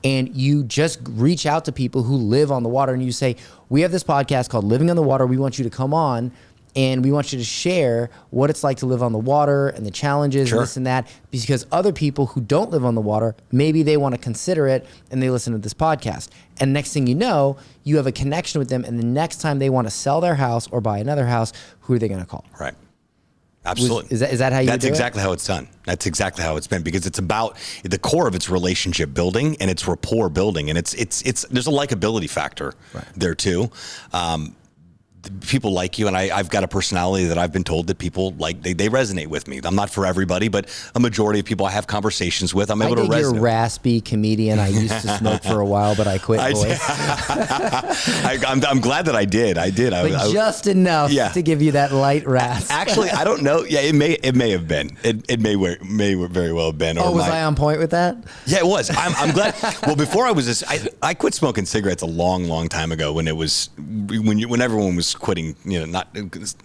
And you just reach out to people who live on the water and you say, we have this podcast called Living on the Water. We want you to come on and we want you to share what it's like to live on the water and the challenges and this and that, because other people who don't live on the water, maybe they want to consider it and they listen to this podcast. And next thing you know, you have a connection with them, and the next time they want to sell their house or buy another house, who are they going to call? Right. Absolutely. Is that how you do it? That's exactly how it's done. That's exactly how it's been, because it's about the core of its relationship building and it's rapport building. And it's there's a likability factor there too. People like you, and I've got a personality that I've been told that people like, they resonate with me. I'm not for everybody, but a majority of people I have conversations with, I'm able to resonate. You're a raspy comedian. I used to smoke for a while, but I quit voice. I'm glad that I did. But just enough to give you that light rasp. Actually, I don't know. Yeah, it may have been. It may very well have been. Oh, was I on point with that? Yeah, it was. I'm glad. Well, before I was I quit smoking cigarettes a long time ago, when everyone was quitting,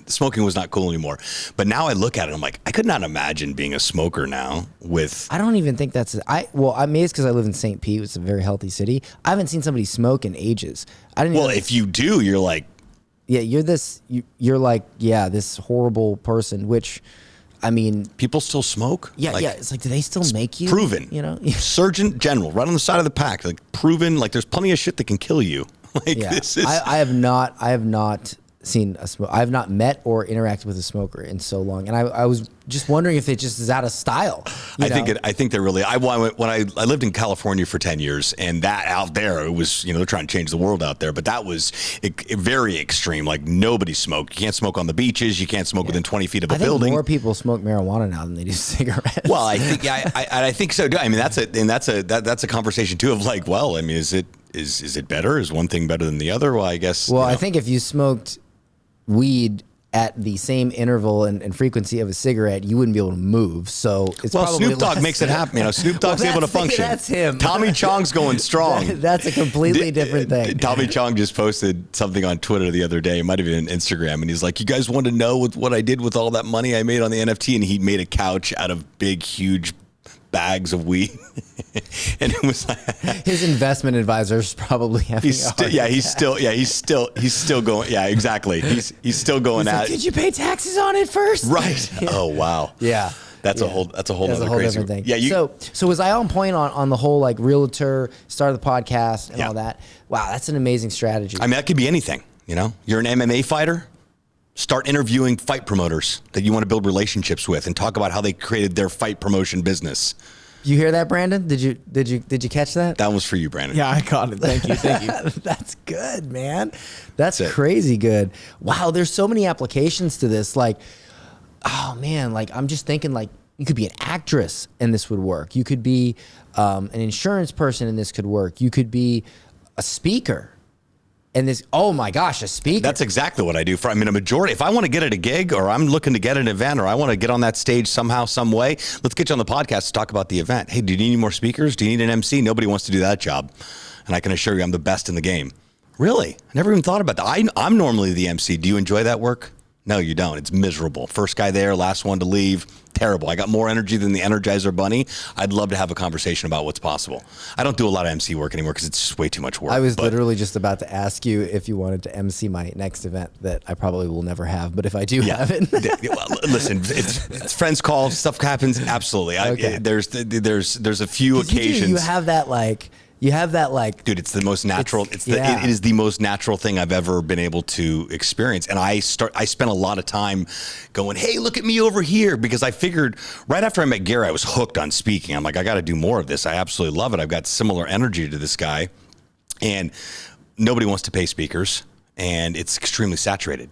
smoking was not cool anymore. But now I look at it, I'm like, I could not imagine being a smoker now with. I don't even think that's, I mean, it's because I live in St. Pete, it's a very healthy city. I haven't seen somebody smoke in ages. If you do, you're like. Yeah, you're like, this horrible person, which, I mean. People still smoke? Yeah, it's like, do they still make you? Proven. Surgeon General, right on the side of the pack, like proven, like there's plenty of shit that can kill you. This is. I have not seen a smoke. I have not met or interacted with a smoker in so long, and I was just wondering if it just is out of style. I think they're really. When I lived in California for 10 years, and that out there, it was, they're trying to change the world out there, but that was very extreme. Like, nobody smoked. You can't smoke on the beaches. You can't smoke within 20 feet of a building. I think more people smoke marijuana now than they do cigarettes. Well, I think I think so. I mean, that's a conversation too of like, well, I mean, is it better? Is one thing better than the other? Well, I guess. Well, I think if you smoked weed at the same interval and frequency of a cigarette, you wouldn't be able to move. So it's probably Snoop Dogg makes it happen. Snoop Dogg's able to function. That's him. Tommy Chong's going strong. That's a completely different thing. Tommy Chong just posted something on Twitter the other day. It might have been Instagram, and he's like, "You guys want to know what I did with all that money I made on the NFT?" And he made a couch out of big, huge bags of weed. And it was like his investment advisor's probably having he's still going. Yeah, exactly. He's still going at it. Did you pay taxes on it first? Right. Oh, wow. Yeah. That's a whole other crazy different thing. Yeah. So was I on point on the whole like realtor, start of the podcast and all that? Wow, that's an amazing strategy. I mean, that could be anything. You're an MMA fighter. Start interviewing fight promoters that you want to build relationships with, and talk about how they created their fight promotion business. You hear that, Brandon? Did you catch that? That was for you, Brandon. Yeah, I caught it. Thank you. That's good, man. That's crazy good. Wow, there's so many applications to this. Like, oh man, like I'm just thinking like you could be an actress and this would work. You could be an insurance person and this could work. You could be a speaker. And this, oh my gosh, a speaker. That's exactly what I do. A majority, if I want to get at a gig, or I'm looking to get an event, or I want to get on that stage somehow, some way, let's get you on the podcast to talk about the event. Hey, do you need any more speakers? Do you need an MC? Nobody wants to do that job. And I can assure you I'm the best in the game. Really? I never even thought about that. I'm normally the MC. Do you enjoy that work? No, you don't. It's miserable. First guy there, last one to leave. Terrible. I got more energy than the Energizer Bunny. I'd love to have a conversation about what's possible. I don't do a lot of MC work anymore because it's just way too much work. I was literally just about to ask you if you wanted to MC my next event that I probably will never have, but if I do have it. Listen, it's friends call, stuff happens. Absolutely. Okay. There's a few occasions. You have that like. You have that like, dude. It's the most natural. It is the most natural thing I've ever been able to experience. And I spent a lot of time going, hey, look at me over here, because I figured right after I met Gary, I was hooked on speaking. I'm like, I got to do more of this. I absolutely love it. I've got similar energy to this guy, and nobody wants to pay speakers, and it's extremely saturated.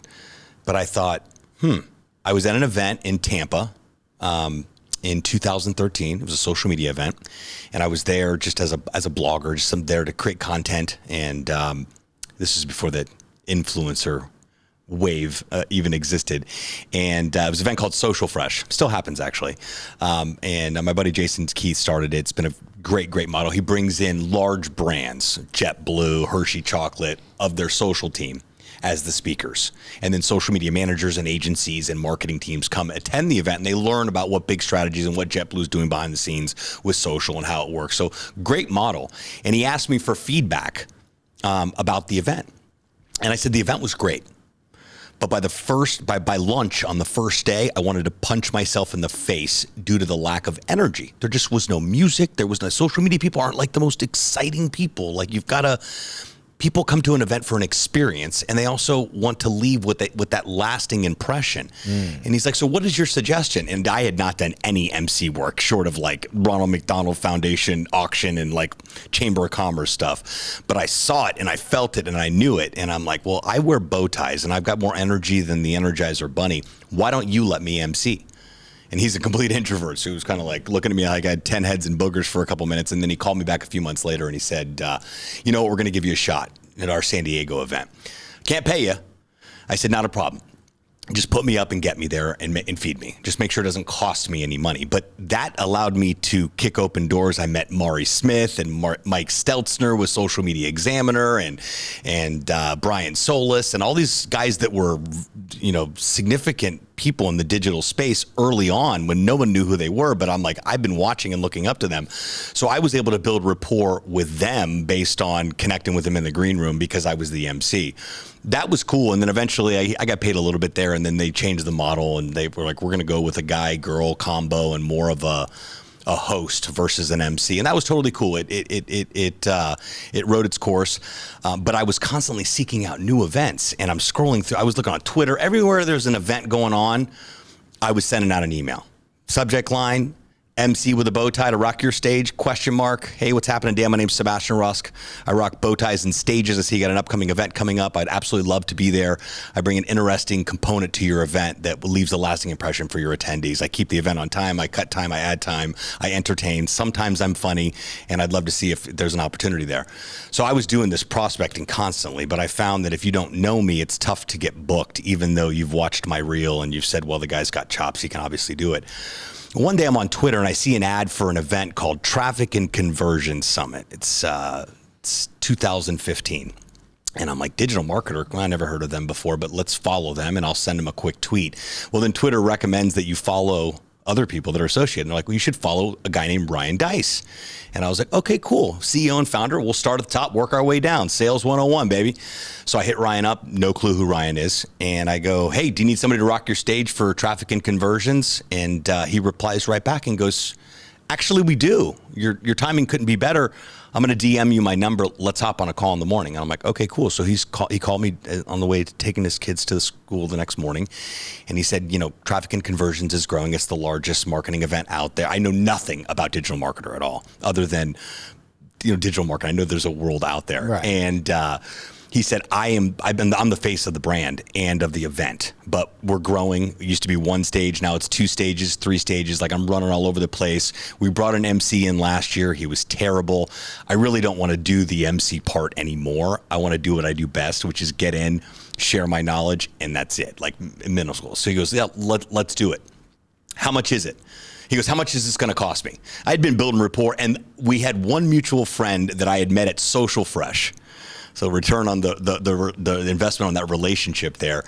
But I thought, I was at an event in Tampa. In 2013, it was a social media event, and I was there just as a blogger, just there to create content. And this is before the influencer wave even existed. And it was an event called Social Fresh. Still happens, actually. And my buddy Jason Keith started it. It's been a great model. He brings in large brands, JetBlue, Hershey Chocolate, of their social team as the speakers. And then social media managers and agencies and marketing teams come attend the event, and they learn about what big strategies and what JetBlue is doing behind the scenes with social and how it works. So great model. And he asked me for feedback about the event. And I said, the event was great, But by lunch on the first day, I wanted to punch myself in the face due to the lack of energy. There just was no music. There was no social media. People aren't like the most exciting people. Like people come to an event for an experience, and they also want to leave with that lasting impression. And he's like, so what is your suggestion? And I had not done any MC work short of like Ronald McDonald Foundation auction and like Chamber of Commerce stuff. But I saw it and I felt it and I knew it. And I'm like, well, I wear bow ties and I've got more energy than the Energizer Bunny. Why don't you let me MC? And he's a complete introvert, so he was kind of like looking at me like I had 10 heads and boogers for a couple minutes. And then he called me back a few months later and he said, you know what, we're going to give you a shot at our San Diego event. Can't pay you. I said, not a problem. Just put me up and get me there and feed me. Just make sure it doesn't cost me any money. But that allowed me to kick open doors. I met Maury Smith and Mike Steltzner was Social Media Examiner and Brian Solis and all these guys that were, significant people in the digital space early on when no one knew who they were. But I'm like, I've been watching and looking up to them. So I was able to build rapport with them based on connecting with them in the green room because I was the MC. That was cool. And then eventually I got paid a little bit there, and then they changed the model and they were like, we're going to go with a guy-girl combo and more of a host versus an MC. And that was totally cool. It wrote its course. But I was constantly seeking out new events, and I'm scrolling through. I was looking on Twitter. Everywhere there's an event going on, I was sending out an email. Subject line, MC with a bow tie to rock your stage, ? Hey, what's happening, Dan? My name's Sebastian Rusk. I rock bow ties and stages. I see you got an upcoming event coming up. I'd absolutely love to be there. I bring an interesting component to your event that leaves a lasting impression for your attendees. I keep the event on time. I cut time. I add time. I entertain. Sometimes I'm funny, and I'd love to see if there's an opportunity there. So I was doing this prospecting constantly, but I found that if you don't know me, it's tough to get booked, even though you've watched my reel and you've said, well, the guy's got chops. He can obviously do it. One day I'm on Twitter and I see an ad for an event called Traffic and Conversion Summit. It's 2015. And I'm like, digital marketer, well, I never heard of them before, but let's follow them and I'll send them a quick tweet. Well, then Twitter recommends that you follow other people that are associated. And they're like, well, you should follow a guy named Ryan Deiss. And I was like, okay, cool. CEO and founder. We'll start at the top, work our way down. Sales 101, baby. So I hit Ryan up, no clue who Ryan is. And I go, hey, do you need somebody to rock your stage for Traffic and Conversions? And he replies right back and goes, actually, we do. Your timing couldn't be better. I'm going to DM you my number. Let's hop on a call in the morning. And I'm like, okay, cool. So he called me on the way to taking his kids to the school the next morning. And he said, Traffic and Conversions is growing. It's the largest marketing event out there. I know nothing about digital marketer at all, other than, digital marketing. I know there's a world out there. Right. And, he said, I'm the face of the brand and of the event, but we're growing. It used to be one stage. Now it's 2 stages, 3 stages. Like I'm running all over the place. We brought an MC in last year. He was terrible. I really don't want to do the MC part anymore. I want to do what I do best, which is get in, share my knowledge, and that's it, like middle school. So he goes, yeah, let's do it. How much is it? He goes, how much is this going to cost me? I had been building rapport, and we had one mutual friend that I had met at Social Fresh. So return on the investment on that relationship there.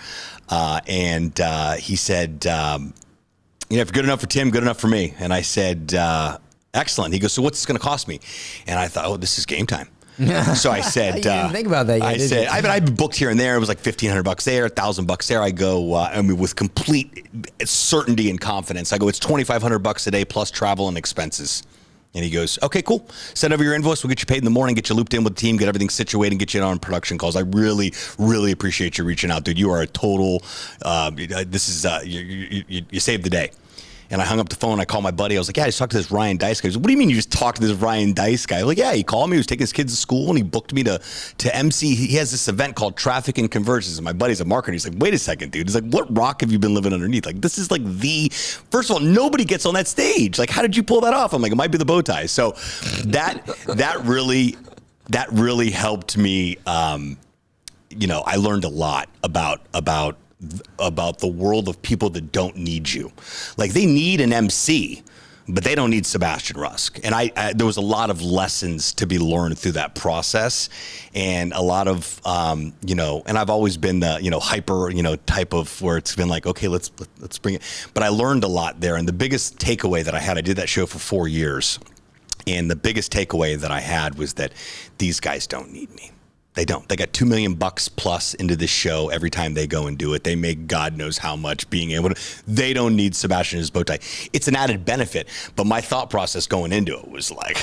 And he said, if you're good enough for Tim, good enough for me. And I said, excellent. He goes, so what's this going to cost me? And I thought, this is game time. So I said, you didn't think about that yet, I said, I've been booked here and there. It was like $1,500 there, $1,000 there. I go, with complete certainty and confidence, I go, it's $2,500 a day plus travel and expenses. And he goes, okay, cool. Send over your invoice. We'll get you paid in the morning, get you looped in with the team, get everything situated, and get you on production calls. I really, really appreciate you reaching out, dude. You are a total, you saved the day. And I hung up the phone. I called my buddy. I was like, yeah, I just talked to this Ryan Deiss guy. He goes, what do you mean you just talked to this Ryan Deiss guy? I'm like, yeah, he called me. He was taking his kids to school, and he booked me to MC. He has this event called Traffic and Conversions. And my buddy's a marketer. He's like, wait a second, dude. He's like, what rock have you been living underneath? Like, this is like first of all, nobody gets on that stage. Like, how did you pull that off? I'm like, it might be the bow tie. So that really helped me. I learned a lot about the world of people that don't need you. Like, they need an MC, but they don't need Sebastian Rusk. And there was a lot of lessons to be learned through that process, and a lot of, and I've always been the, hyper, type of where it's been like, okay, let's bring it. But I learned a lot there. And the biggest takeaway that I had, I did that show for 4 years. And the biggest takeaway that I had was that these guys don't need me. They don't. They got $2 million plus into this show every time they go and do it. They make God knows how much being able to. They don't need Sebastian and his bow tie. It's an added benefit. But my thought process going into it was like,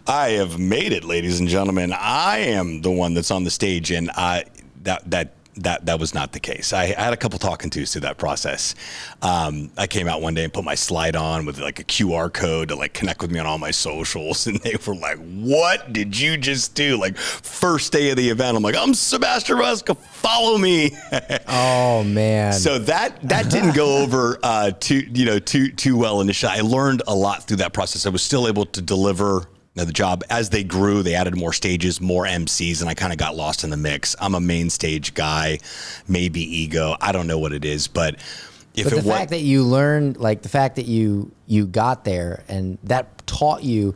I have made it, ladies and gentlemen. I am the one that's on the stage, and that was not the case. I had a couple talking tos through that process. I came out one day and put my slide on with like a QR code to like connect with me on all my socials. And they were like, what did you just do? Like first day of the event, I'm like, I'm Sebastian Rusk, follow me. Oh man. So that didn't go over too well initially. I learned a lot through that process. I was still able to deliver the job. As they grew, they added more stages, more MCs, and I kind of got lost in the mix. I'm a main stage guy, maybe ego. I don't know what it is, but the fact that you learned, like the fact that you got there and that taught you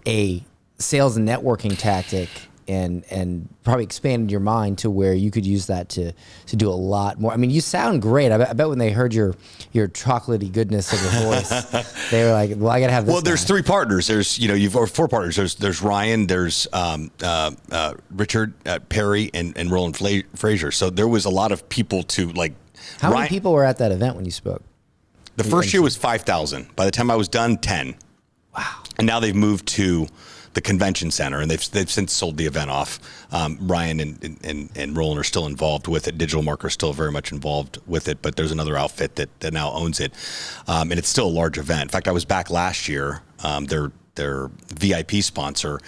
a sales and networking tactic and probably expanded your mind to where you could use that to do a lot more. I mean, you sound great. I bet when they heard your chocolatey goodness of your voice, they were like, well, I got to have this. Well, there's three partners. There's, or four partners. There's Ryan, there's Richard, Perry, and Roland Frazier. So there was a lot of people to like. How many people were at that event when you spoke? The first year was 5,000. By the time I was done, 10. Wow. And now they've moved to the convention center, and they've since sold the event off. Ryan and Roland are still involved with it. Digital Marketer is still very much involved with it, but there's another outfit that now owns it, and it's still a large event. In fact, I was back last year. Their VIP sponsor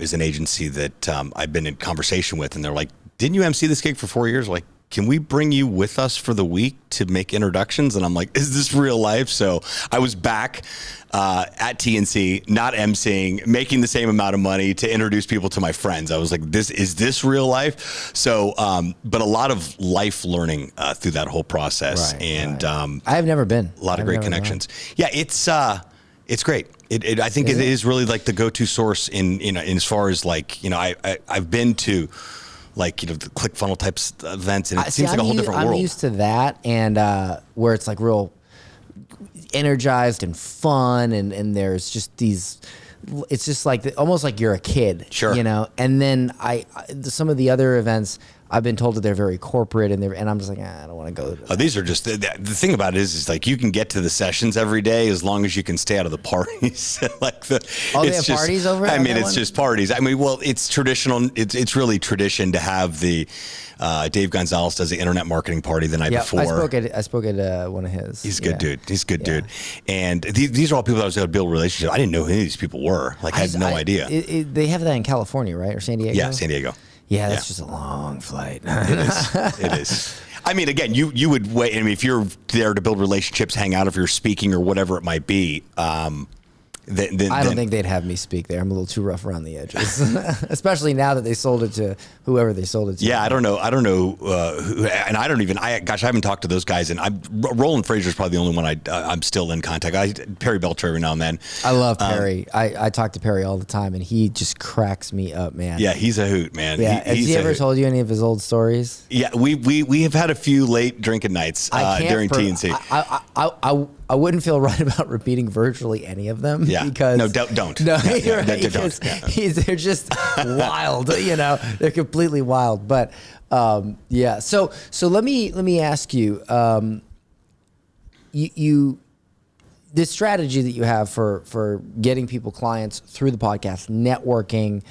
is an agency that I've been in conversation with, and they're like, "Didn't you MC this gig for 4 years?" Like, can we bring you with us for the week to make introductions? And I'm like, is this real life? So I was back at TNC, not emceeing, making the same amount of money to introduce people to my friends. I was like, is this real life? So, but a lot of life learning through that whole process. Right, and right. I've never been. A lot of great connections. Yeah, it's great. I think it is really like the go-to source in as far as like, I've been to like, the ClickFunnels types events, and it seems like a whole different world. I'm used to that, and where it's like real energized and fun, and there's just these, it's just like almost like you're a kid, sure, and then some of the other events, I've been told that they're very corporate, and I'm just like, I don't want to go. These are just the thing about it is like you can get to the sessions every day as long as you can stay out of the parties. Like they have parties over. I mean, it's just parties. I mean, well, it's traditional. It's really tradition to have the Dave Gonzalez does the internet marketing party the night before. I spoke at one of his. He's a good dude. He's a good dude. And these are all people that I was able to build relationships. I didn't know who any of these people were. Like I had no idea. They have that in California, right, or San Diego? Yeah, San Diego. Yeah, that's just a long flight. It is. I mean, again, you would wait. I mean, if you're there to build relationships, hang out, if you're speaking or whatever it might be, then I don't think they'd have me speak there. I'm a little too rough around the edges, especially now that they sold it to whoever they sold it to. Yeah, I don't know, who, and I don't even. I haven't talked to those guys, and Roland Frazier is probably the only one I'm still in contact. Perry Belcher every now and then. I love Perry. I talk to Perry all the time, and he just cracks me up, man. Yeah, he's a hoot, man. Yeah, has he ever told you any of his old stories? Yeah, we have had a few late drinking nights during TNC. I wouldn't feel right about repeating virtually any of them. Yeah. Because no, don't. No, yeah, you're right. Don't. They're just wild. They're completely wild. But yeah. So let me ask you. You this strategy that you have for getting people clients through the podcast, networking.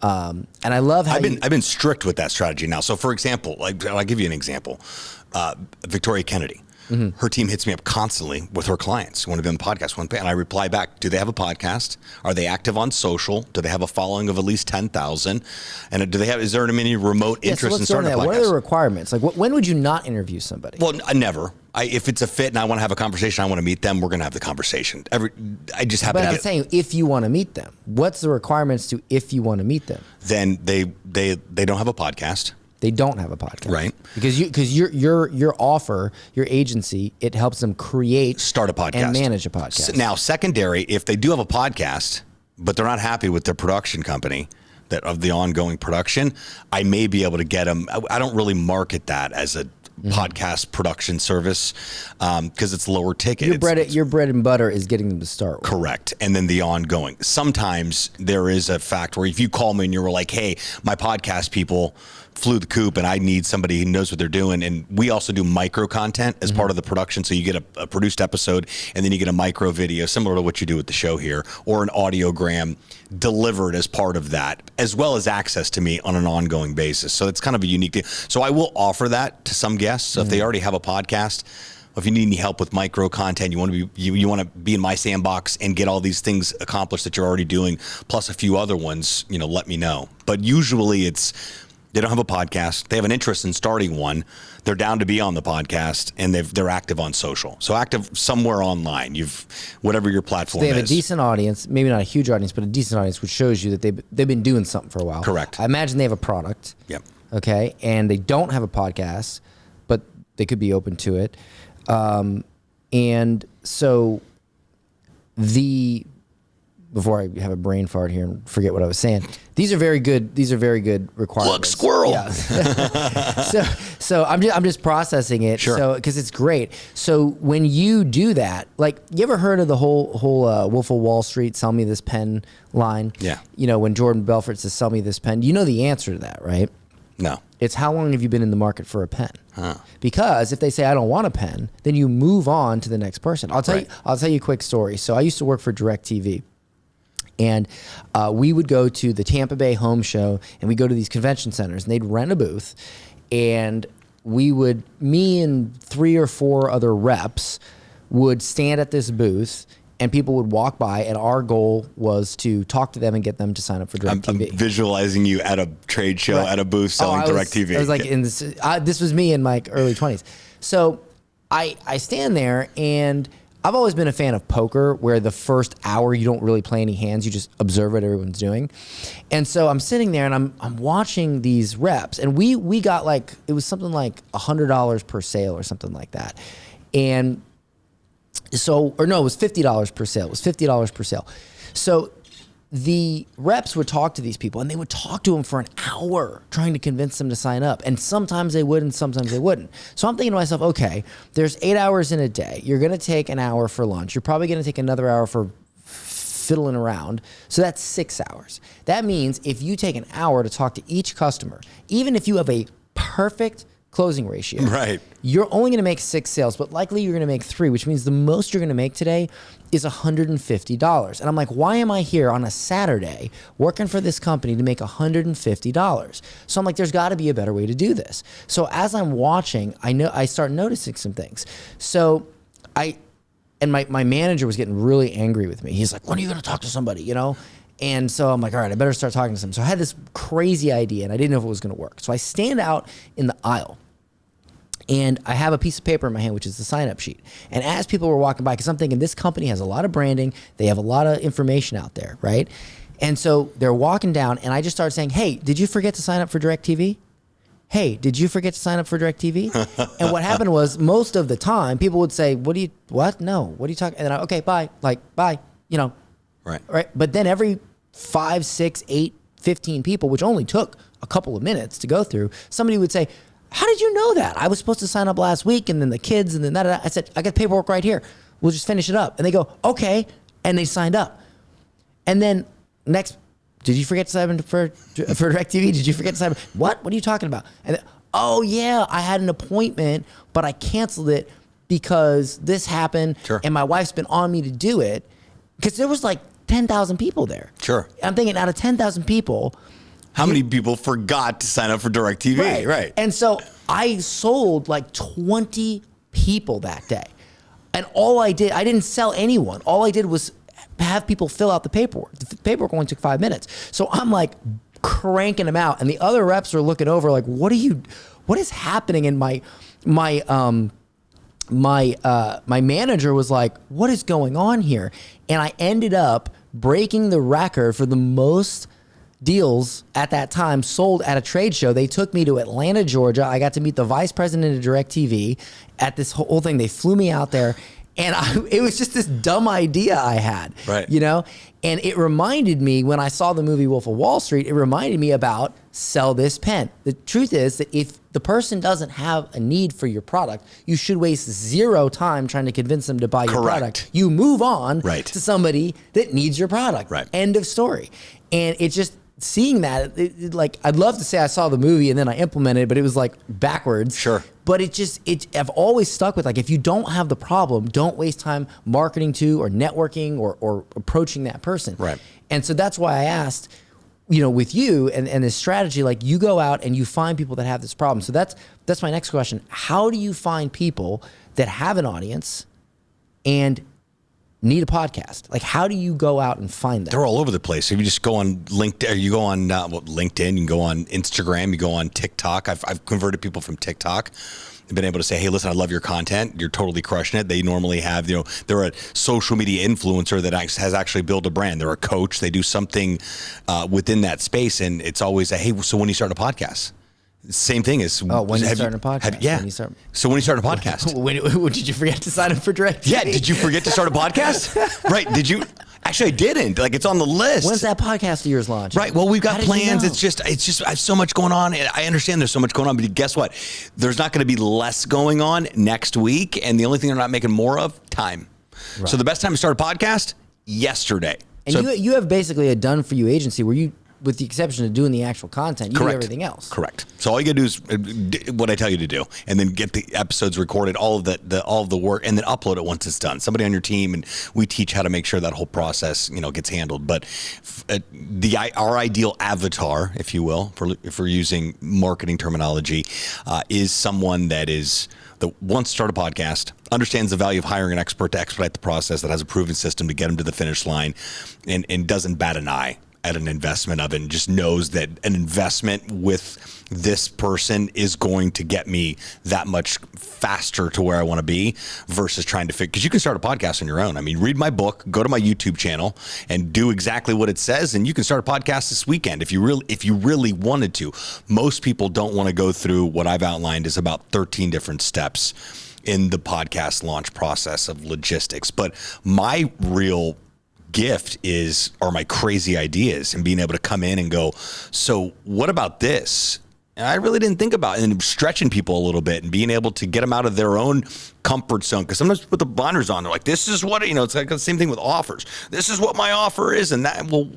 And I love how I've been strict with that strategy now. So for example, like I'll give you an example. Victoria Kennedy. Mm-hmm. Her team hits me up constantly with her clients who want to be on the podcast. And I reply back, do they have a podcast? Are they active on social? Do they have a following of at least 10,000? And is there any remote interest in starting a podcast? What are the requirements? Like when would you not interview somebody? Well, never. If it's a fit and I want to have a conversation, I want to meet them, we're going to have the conversation. I just happen to I'm saying if you want to meet them, what's the requirements to if you want to meet them? Then they don't have a podcast. They don't have a podcast, right? Because your offer, your agency, it helps them start a podcast, and manage a podcast. Now, secondary, if they do have a podcast, but they're not happy with their production company of the ongoing production, I may be able to get them. I don't really market that as a podcast production service because it's lower ticket. Your bread and butter is getting them to start with. Correct. And then the ongoing. Sometimes there is a fact where if you call me and you're like, hey, my podcast people flew the coop and I need somebody who knows what they're doing. And we also do micro content as part of the production. So you get a produced episode and then you get a micro video similar to what you do with the show here, or an audiogram delivered as part of that, as well as access to me on an ongoing basis. So it's kind of a unique thing. So I will offer that to some guests. So if they already have a podcast, if you need any help with micro content, you want to be in my sandbox and get all these things accomplished that you're already doing, plus a few other ones, let me know. But usually they don't have a podcast. They have an interest in starting one. They're down to be on the podcast, and they're active on social. So active somewhere online. Whatever your platform is. They have a decent audience, maybe not a huge audience, but a decent audience, which shows you that they've been doing something for a while. Correct. I imagine they have a product. Yep. Okay, and they don't have a podcast, but they could be open to it. And so before I have a brain fart here and forget what I was saying, these are very good requirements. Look, squirrel. Yeah. so I'm just processing it. Sure. So because it's great. So when you do that, like, you ever heard of the whole Wolf of Wall Street, sell me this pen line? Yeah. When Jordan Belfort says, sell me this pen, you know the answer to that, right? No. It's how long have you been in the market for a pen? Because if they say, I don't want a pen, then you move on to the next person. I'll tell you a quick story. So I used to work for DirecTV. And we would go to the Tampa Bay home show, and we'd go to these convention centers, and they'd rent a booth, and me and 3 or 4 other reps would stand at this booth, and people would walk by, and our goal was to talk to them and get them to sign up for DirecTV. I'm visualizing you at a trade show, at a booth selling DirecTV. I was like, this was me in my early 20s. So I stand there, and I've always been a fan of poker, where the first hour you don't really play any hands, you just observe what everyone's doing. And so I'm sitting there and I'm watching these reps, and we got it was something like $100 per sale or something like that. And so, or no, it was $50 per sale. It was $50 per sale. So the reps would talk to these people, and they would talk to them for an hour trying to convince them to sign up. And sometimes they would, and sometimes they wouldn't. So I'm thinking to myself, okay, there's 8 hours in a day. You're going to take an hour for lunch. You're probably going to take another hour for fiddling around. So that's 6 hours. That means if you take an hour to talk to each customer, even if you have a perfect closing ratio, right, you're only going to make 6 sales, but likely you're going to make 3, which means the most you're going to make today is $150. And I'm like, why am I here on a Saturday working for this company to make $150? So I'm like, there's got to be a better way to do this. So as I'm watching, I start noticing some things. So my manager was getting really angry with me. He's like, when are you going to talk to somebody, And so I'm like, all right, I better start talking to them. So I had this crazy idea, and I didn't know if it was going to work. So I stand out in the aisle, and I have a piece of paper in my hand, which is the sign-up sheet. And as people were walking by, because I'm thinking this company has a lot of branding, they have a lot of information out there, right? And so they're walking down, and I just started saying, hey, did you forget to sign up for DirecTV? Hey, did you forget to sign up for DirecTV? And what happened was, most of the time, people would say, what? No, what are you talking? And then okay, bye, bye, Right. But then every 5, 6, 8, 15 people, which only took a couple of minutes to go through, somebody would say, how did you know that? I was supposed to sign up last week, and then the kids, and then that. I said, I got paperwork right here. We'll just finish it up. And they go, okay. And they signed up. And then next, did you forget to sign up for DirecTV? Did you forget to sign up? What? What are you talking about? And then, oh yeah, I had an appointment, but I canceled it because this happened. Sure. And my wife's been on me to do it, because there was 10,000 people there. Sure. I'm thinking, out of 10,000 people, how many people forgot to sign up for DirecTV? Right. And so I sold 20 people that day. And I didn't sell anyone. All I did was have people fill out the paperwork. The paperwork only took 5 minutes. So I'm cranking them out. And the other reps are looking over what is happening? And my manager was like, what is going on here? And I ended up breaking the record for the most deals at that time sold at a trade show. They took me to Atlanta, Georgia. I got to meet the vice president of DirecTV at this whole thing. They flew me out there, And it was just this dumb idea I had, Right. you know? And it reminded me, when I saw the movie Wolf of Wall Street, it reminded me about sell this pen. The truth is that if the person doesn't have a need for your product, you should waste zero time trying to convince them to buy your Correct. product. You move on Right. to somebody that needs your product. Right. End of story. And it just, seeing that, like, I'd love to say I saw the movie and then I implemented it, but it was like backwards. Sure. But I've always stuck with, like, if you don't have the problem, don't waste time marketing to or networking or approaching that person. Right. And so that's why I asked, you know, with you and this strategy, like, you go out and you find people that have this problem. So that's my next question. How do you find people that have an audience and need a podcast? Like, how do you go out and find them? They're all over the place. If you just go on LinkedIn, or you go on LinkedIn, you can go on Instagram, you go on TikTok. I've converted people from TikTok. I've been able to say, hey, listen, I love your content. You're totally crushing it. They normally have, you know, they're a social media influencer that has actually built a brand. They're a coach. They do something within that space. And it's always a, hey, so when you start a podcast? Same thing as when you start a podcast. Yeah. So when you start a podcast? Did you forget to sign up for Direct? Yeah. Did you forget to start a podcast? Right. Did you? Actually, I didn't. Like, it's on the list. When's that podcast of yours launch? Right. Well, we've got plans. You know? It's just I have so much going on. And I understand there's so much going on, but guess what? There's not going to be less going on next week. And the only thing they're not making more of, time. Right. So the best time to start a podcast, yesterday. And so, you have basically a done for you agency where you, with the exception of doing the actual content, you do everything else. Correct. So all you gotta do is what I tell you to do, and then get the episodes recorded, all of the work, and then upload it once it's done. Somebody on your team, and we teach how to make sure that whole process, you know, gets handled. But our ideal avatar, if you will, if we're using marketing terminology, is someone that wants to start a podcast, understands the value of hiring an expert to expedite the process, that has a proven system to get them to the finish line, and doesn't bat an eye at an investment of it, and just knows that an investment with this person is going to get me that much faster to where I want to be, versus trying to because you can start a podcast on your own. I mean, read my book, go to my YouTube channel, and do exactly what it says, and you can start a podcast this weekend if you really wanted to. Most people don't want to go through what I've outlined is about 13 different steps in the podcast launch process of logistics. But my real gift are my crazy ideas, and being able to come in and go, so what about this? And I really didn't think about it, and stretching people a little bit and being able to get them out of their own comfort zone. Because sometimes with the blinders on, they're like, this is what, you know, it's like the same thing with offers. This is what my offer is. And that, well,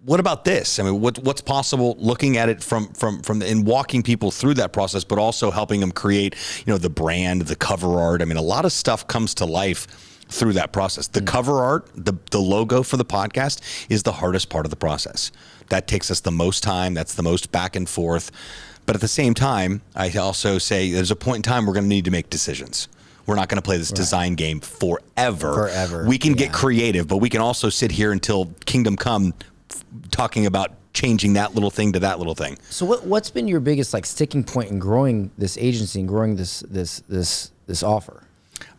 what about this? I mean, what's possible, looking at it from and walking people through that process, but also helping them create, you know, the brand, the cover art. I mean, a lot of stuff comes to life through that process. The cover art, the logo for the podcast is the hardest part of the process. That takes us the most time. That's the most back and forth. But at the same time, I also say there's a point in time we're going to need to make decisions. We're not going to play this design game forever. We can get creative, but we can also sit here until Kingdom Come talking about changing that little thing to that little thing. So what's been your biggest like sticking point in growing this agency and growing this offer?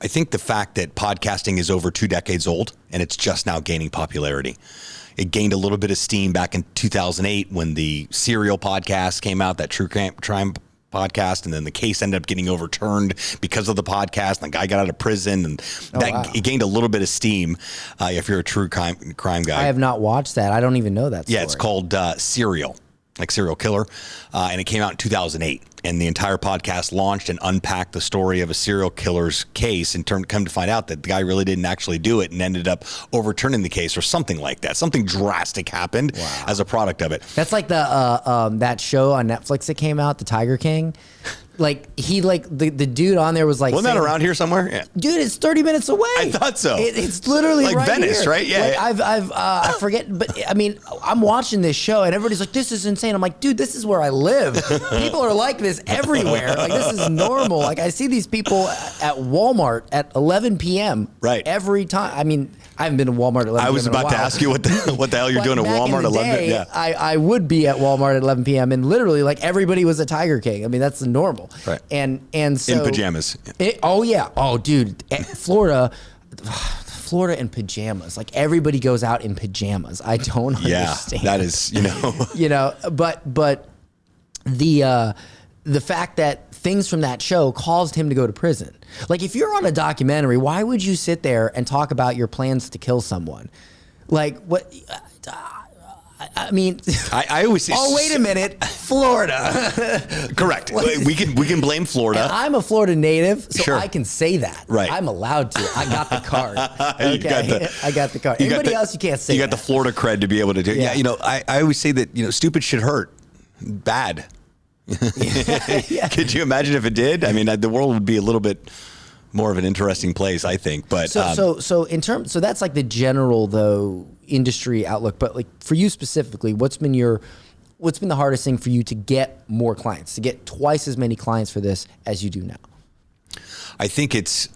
I think the fact that podcasting is over 2 decades old and it's just now gaining popularity. It gained a little bit of steam back in 2008 when the Serial podcast came out, that true crime podcast, and then the case ended up getting overturned because of the podcast, and the guy got out of prison, and it gained a little bit of steam if you're a true crime guy. I have not watched that. I don't even know that story. Yeah, it's called Serial, like serial killer, and it came out in 2008. And the entire podcast launched and unpacked the story of a serial killer's case, and come to find out that the guy really didn't actually do it and ended up overturning the case or something like that. Something drastic happened as a product of it. That's like the that show on Netflix that came out, The Tiger King. Like the dude on there was like, wasn't that around here somewhere? Yeah. Dude, it's 30 minutes away. I thought so. It's literally like right Venice, here. right? Yeah. Like I forget, but I mean, I'm watching this show and everybody's like, this is insane. I'm like, dude, this is where I live. People are like this everywhere. Like, this is normal. Like, I see these people at Walmart at 11 p.m. Right. Every time. I mean, I haven't been to Walmart at 11 p.m. I was about to ask you what the hell you're doing at Walmart at 11 p.m. Yeah. I would be at Walmart at 11 p.m. and literally like everybody was a Tiger King. I mean, that's the normal. Right. And so in pajamas. Dude, Florida in pajamas. Like, everybody goes out in pajamas. I don't understand. That is, but the the fact that things from that show caused him to go to prison. Like, if you're on a documentary, why would you sit there and talk about your plans to kill someone? Like, what? I mean, I always say, oh, wait a minute, Florida. Correct. We can blame Florida. And I'm a Florida native, so Sure. I can say that. Right. I'm allowed to. I got the card. You got I got the card. Anybody else, you can't say You got that. the Florida cred to be able to do it. Yeah. Yeah, I always say that, stupid shit hurt. Bad. Yeah. Could you imagine if it did? I mean, the world would be a little bit more of an interesting place, I think. But so in terms, so that's like the general though industry outlook. But like for you specifically, what's been the hardest thing for you to get more clients, to get twice as many clients for this as you do now? I think it's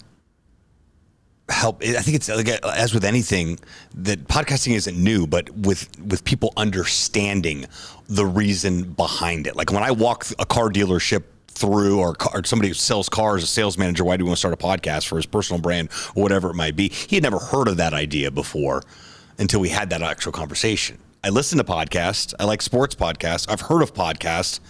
like, as with anything, that podcasting isn't new, but with people understanding the reason behind it. Like when I walk a car dealership through, or somebody who sells cars, a sales manager, why do you want to start a podcast for his personal brand or whatever it might be? He had never heard of that idea before until we had that actual conversation. I listen to podcasts. I like sports podcasts. I've heard of podcasts.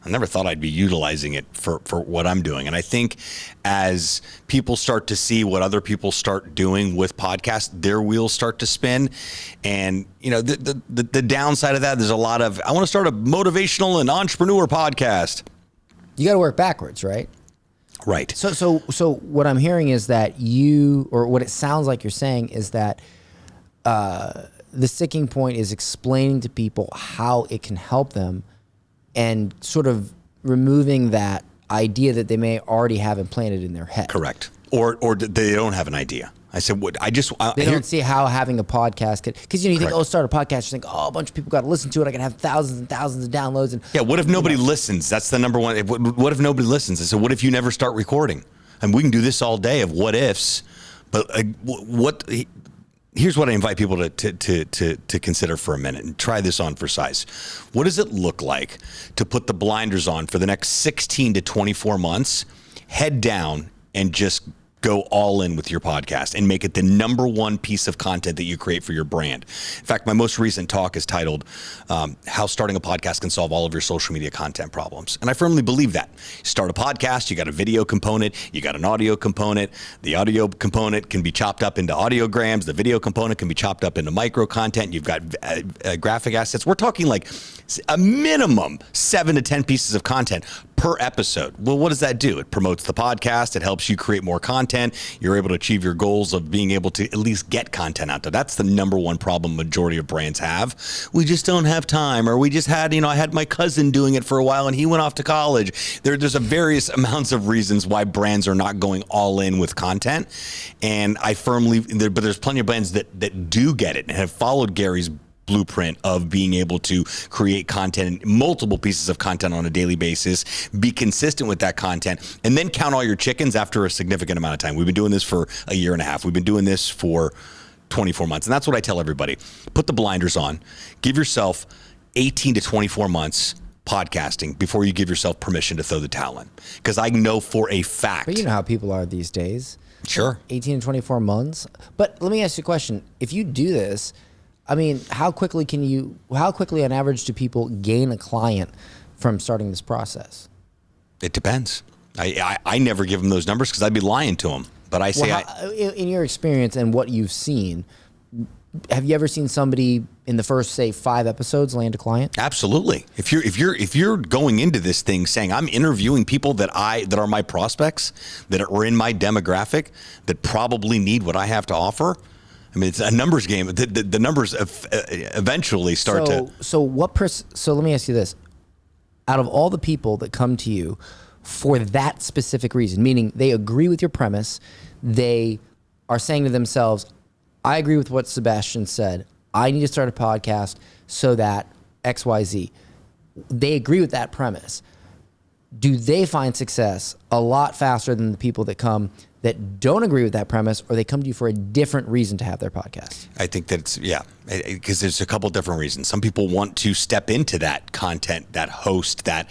I never thought I'd be utilizing it for what I'm doing. And I think as people start to see what other people start doing with podcasts, their wheels start to spin. And, the downside of that, there's a lot of, I want to start a motivational and entrepreneur podcast. You got to work backwards, right? Right. So what I'm hearing is that or what it sounds like you're saying is that the sticking point is explaining to people how it can help them and sort of removing that idea that they may already have implanted in their head. Correct. Or they don't have an idea. I said, they don't see how having a podcast could, because you think, Correct. oh, start a podcast. You think, oh, a bunch of people got to listen to it. I can have thousands and thousands of downloads. And yeah, what if nobody listens? That's the number one. What if nobody listens? I said, what if you never start recording? And we can do this all day of what ifs. But here's what I invite people to consider for a minute and try this on for size. What does it look like to put the blinders on for the next 16 to 24 months, head down, and just go all in with your podcast and make it the number one piece of content that you create for your brand? In fact, my most recent talk is titled, How Starting a Podcast Can Solve All of Your Social Media Content Problems. And I firmly believe that. You start a podcast, you got a video component, you got an audio component. The audio component can be chopped up into audiograms. The video component can be chopped up into micro content. You've got graphic assets. We're talking like a minimum 7 to 10 pieces of content per episode. Well, what does that do? It promotes the podcast. It helps you create more content. You're able to achieve your goals of being able to at least get content out there. That's the number one problem majority of brands have. We just don't have time, or we just had, I had my cousin doing it for a while and he went off to college. There's a various amounts of reasons why brands are not going all in with content. And but there's plenty of brands that do get it and have followed Gary's blueprint of being able to create content, multiple pieces of content on a daily basis, be consistent with that content, and then count all your chickens after a significant amount of time. We've been doing this for a year and a half. We've been doing this for 24 months. And that's what I tell everybody. Put the blinders on. Give yourself 18 to 24 months podcasting before you give yourself permission to throw the towel in. Because I know for a fact. But you know how people are these days. Sure. 18 to 24 months. But let me ask you a question. If you do this, I mean, how quickly on average do people gain a client from starting this process? It depends. I never give them those numbers because I'd be lying to them. But I say, in your experience and what you've seen, have you ever seen somebody in the first, say, 5 episodes land a client? Absolutely. If you're going into this thing saying I'm interviewing people that are my prospects, that are in my demographic, that probably need what I have to offer. I mean, it's a numbers game. The numbers eventually start to. So let me ask you this: out of all the people that come to you for that specific reason, meaning they agree with your premise, they are saying to themselves, "I agree with what Sebastian said. I need to start a podcast so that XYZ." They agree with that premise. Do they find success a lot faster than the people that come that don't agree with that premise, or they come to you for a different reason to have their podcast? I think that because there's a couple different reasons. Some people want to step into that content, that host, that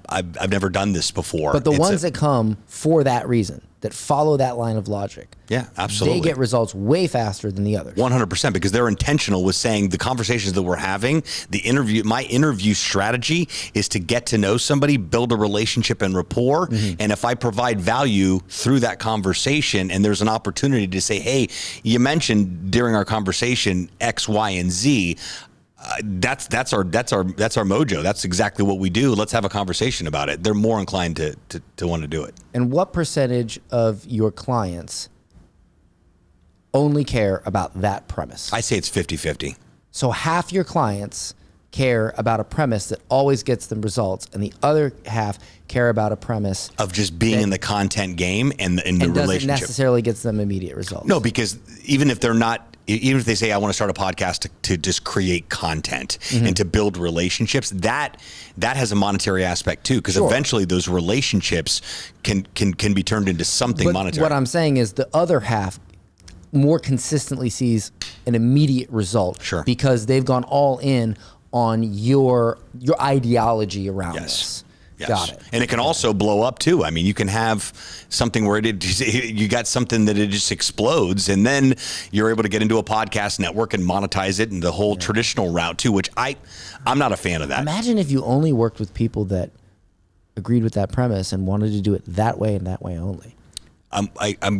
I've never done this before. But the ones that come for that reason, that follow that line of logic, Yeah, absolutely. they get results way faster than the others. 100%, because they're intentional with saying the conversations that we're having, my interview strategy is to get to know somebody, build a relationship and rapport. And if I provide value through that conversation and there's an opportunity to say, hey, you mentioned during our conversation X, Y, and Z, that's our mojo. That's exactly what we do. Let's have a conversation about it. They're more inclined to want to do it. And what percentage of your clients only care about that premise? I say it's 50-50. So half your clients care about a premise that always gets them results, and the other half care about a premise Of just being in the content game and the doesn't relationship. necessarily gets them immediate results. No, because even if if they say, I want to start a podcast to just create content and to build relationships, that has a monetary aspect too, because eventually those relationships can be turned into something But monetary. what I'm saying is the other half more consistently sees an immediate result, Sure. because they've gone all in on your ideology around this. Yes. Got it. And it can also blow up too. I mean, you can have something where you got something that it just explodes, and then you're able to get into a podcast network and monetize it in the whole traditional route too, which I'm not a fan of that. Imagine if you only worked with people that agreed with that premise and wanted to do it that way and that way only. I'm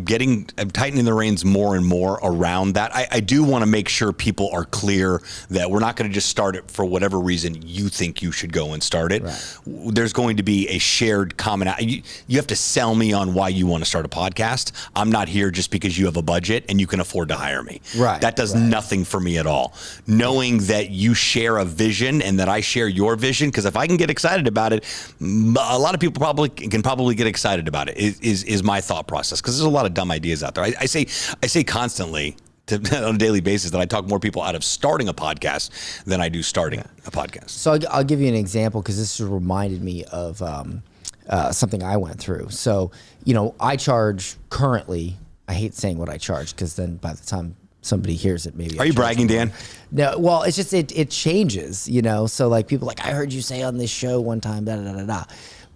tightening the reins more and more around that. I do want to make sure people are clear that we're not going to just start it for whatever reason you think you should go and start it. Right. There's going to be a shared common. You have to sell me on why you want to start a podcast. I'm not here just because you have a budget and you can afford to hire me. Right. That does nothing for me at all. Knowing that you share a vision and that I share your vision, because if I can get excited about it, a lot of people can probably get excited about it. Is my thought process. Because there's a lot of dumb ideas out there. I say constantly on a daily basis that I talk more people out of starting a podcast than I do starting a podcast. So I'll give you an example, because this reminded me of something I went through. So, I charge currently, I hate saying what I charge, because then by the time somebody hears it, maybe. Are you bragging, Dan? No, well, it's just, it changes, So like people like, I heard you say on this show one time, da da da da da.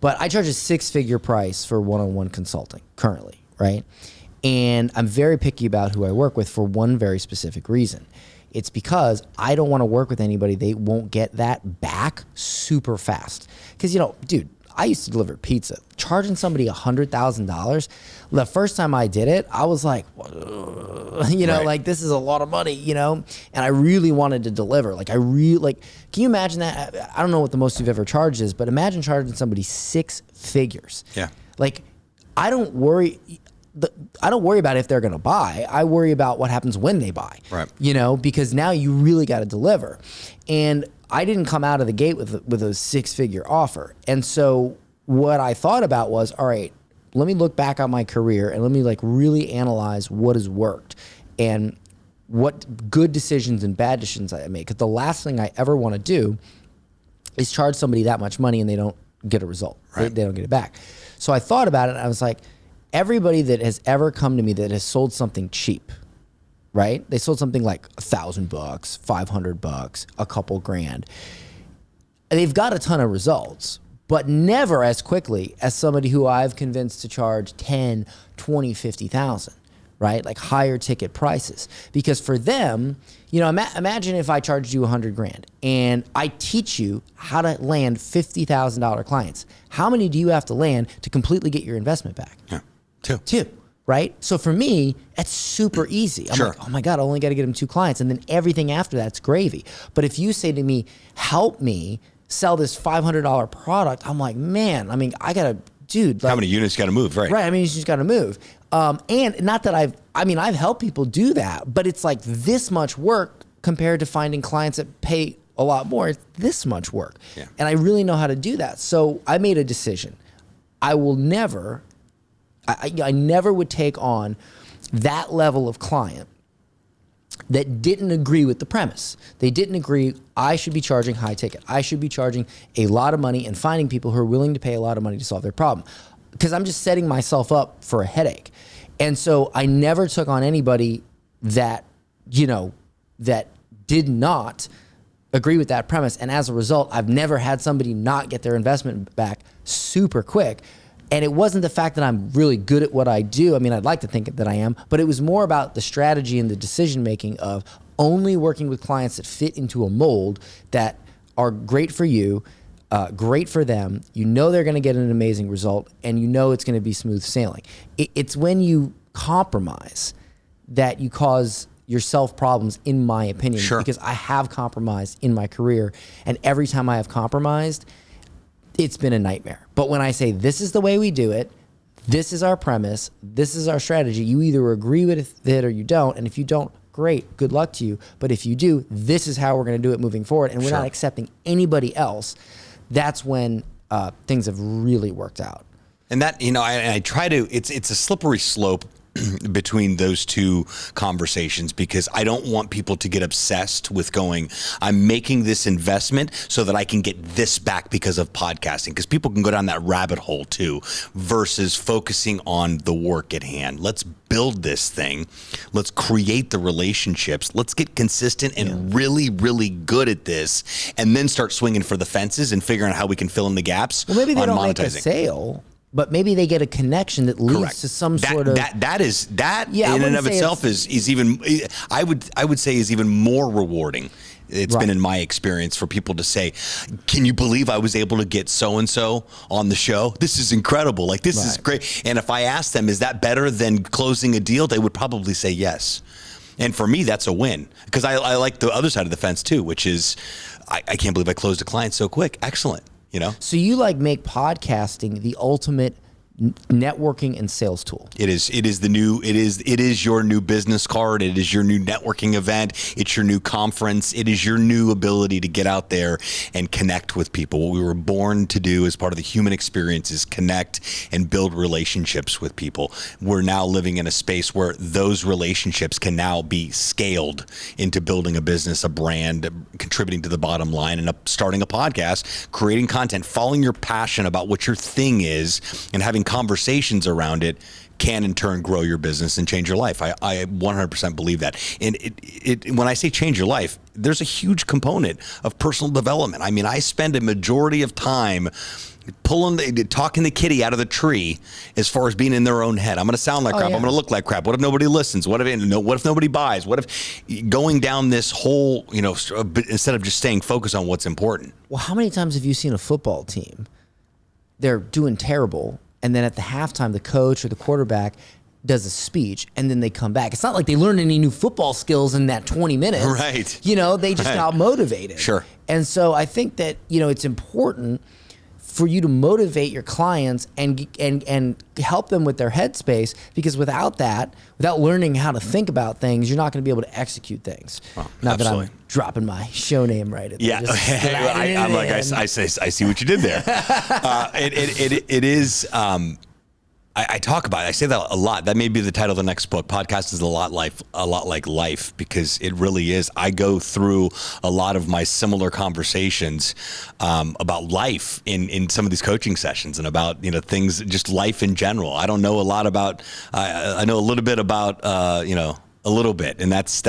But I charge a 6-figure price for one-on-one consulting currently, right? And I'm very picky about who I work with for one very specific reason. It's because I don't want to work with anybody they won't get that back super fast. Because, dude, I used to deliver pizza. Charging somebody $100,000, the first time I did it, I was like, like, this is a lot of money, and I really wanted to deliver. Can you imagine that? I don't know what the most you've ever charged is, but imagine charging somebody 6 figures. Yeah. I don't worry about if they're going to buy. I worry about what happens when they buy. Right. Because now you really got to deliver. And I didn't come out of the gate with a 6-figure offer. And so what I thought about was, all right, let me look back on my career and let me really analyze what has worked and what good decisions and bad decisions I made. Because the last thing I ever want to do is charge somebody that much money and they don't get a result. Right. They don't get it back. So I thought about it and I was like, everybody that has ever come to me that has sold something cheap, right? They sold something like $1,000, $500, a couple grand. They've got a ton of results, but never as quickly as somebody who I've convinced to charge 10, 20, 50,000, right? Like higher ticket prices. Because for them, imagine if I charged you 100 grand and I teach you how to land $50,000 clients. How many do you have to land to completely get your investment back? Yeah. Two. Right? So for me, that's super easy. I'm like, oh my God, I only got to get them 2 clients. And then everything after that's gravy. But if you say to me, help me sell this $500 product, I'm like, man, I got to, dude. How many units got to move, right? Right. You just got to move. And not that I've helped people do that, but it's like this much work compared to finding clients that pay a lot more. It's this much work. Yeah. And I really know how to do that. So I made a decision. I never would take on that level of client that didn't agree with the premise. They didn't agree I should be charging high ticket. I should be charging a lot of money and finding people who are willing to pay a lot of money to solve their problem. Because I'm just setting myself up for a headache. And so I never took on anybody that, that did not agree with that premise. And as a result, I've never had somebody not get their investment back super quick. And it wasn't the fact that I'm really good at what I do. I mean, I'd like to think that I am, but it was more about the strategy and the decision making of only working with clients that fit into a mold that are great for you, great for them. You know they're going to get an amazing result, and you know it's going to be smooth sailing. It's when you compromise that you cause yourself problems, in my opinion, Sure. because I have compromised in my career, and every time I have compromised, it's been a nightmare. But when I say this is the way we do it, this is our premise, this is our strategy, you either agree with it or you don't. And if you don't, great, good luck to you. But if you do, this is how we're going to do it moving forward. And we're Sure. not accepting anybody else. That's when things have really worked out. And that, I try to, it's a slippery slope between those two conversations, because I don't want people to get obsessed with going, I'm making this investment so that I can get this back because of podcasting, because people can go down that rabbit hole too, versus focusing on the work at hand. Let's build this thing. Let's create the relationships. Let's get consistent and really, really good at this, and then start swinging for the fences and figuring out how we can fill in the gaps. Well, maybe they on don't monetizing. make a sale, but maybe they get a connection that leads Correct. to some that, sort of that Yeah, I in and wouldn't of say itself is even, I would say, is even more rewarding. It's Right. been in my experience for people to say, can you believe I was able to get so-and-so on the show? This is incredible. Like, this is Right. great. And if I asked them, is that better than closing a deal? They would probably say yes. And for me, that's a win, because I like the other side of the fence too, which is, I can't believe I closed a client so quick. Excellent. So you make podcasting the ultimate networking and sales tool. It is your new business card. It is your new networking event. It's your new conference. It is your new ability to get out there and connect with people. What we were born to do as part of the human experience is connect and build relationships with people. We're now living in a space where those relationships can now be scaled into building a business, a brand, contributing to the bottom line, and starting a podcast, creating content, following your passion about what your thing is, and having conversations around it can in turn grow your business and change your life. I 100% believe that. And when I say change your life, there's a huge component of personal development. I mean, I spend a majority of time talking the kitty out of the tree as far as being in their own head. I'm going to sound like crap. Yeah. I'm going to look like crap. What if nobody listens? What if nobody buys? What if going down this whole, instead of just staying focused on what's important? Well, how many times have you seen a football team? They're doing terrible, and then at the halftime, the coach or the quarterback does a speech, and then they come back. It's not like they learned any new football skills in that 20 minutes. Right. They just got motivated. Sure. And so I think that, it's important for you to motivate your clients and help them with their headspace, because without learning how to think about things, you're not going to be able to execute things. Well, not absolutely. that I'm dropping my show name right at Yeah, I see what you did there. It is. I talk about it. I say that a lot. That may be the title of the next book. Podcast is a lot like life, because it really is. I go through a lot of my similar conversations about life in some of these coaching sessions, and about things, just life in general. I don't know a lot about. I know a little bit about a little bit, and that's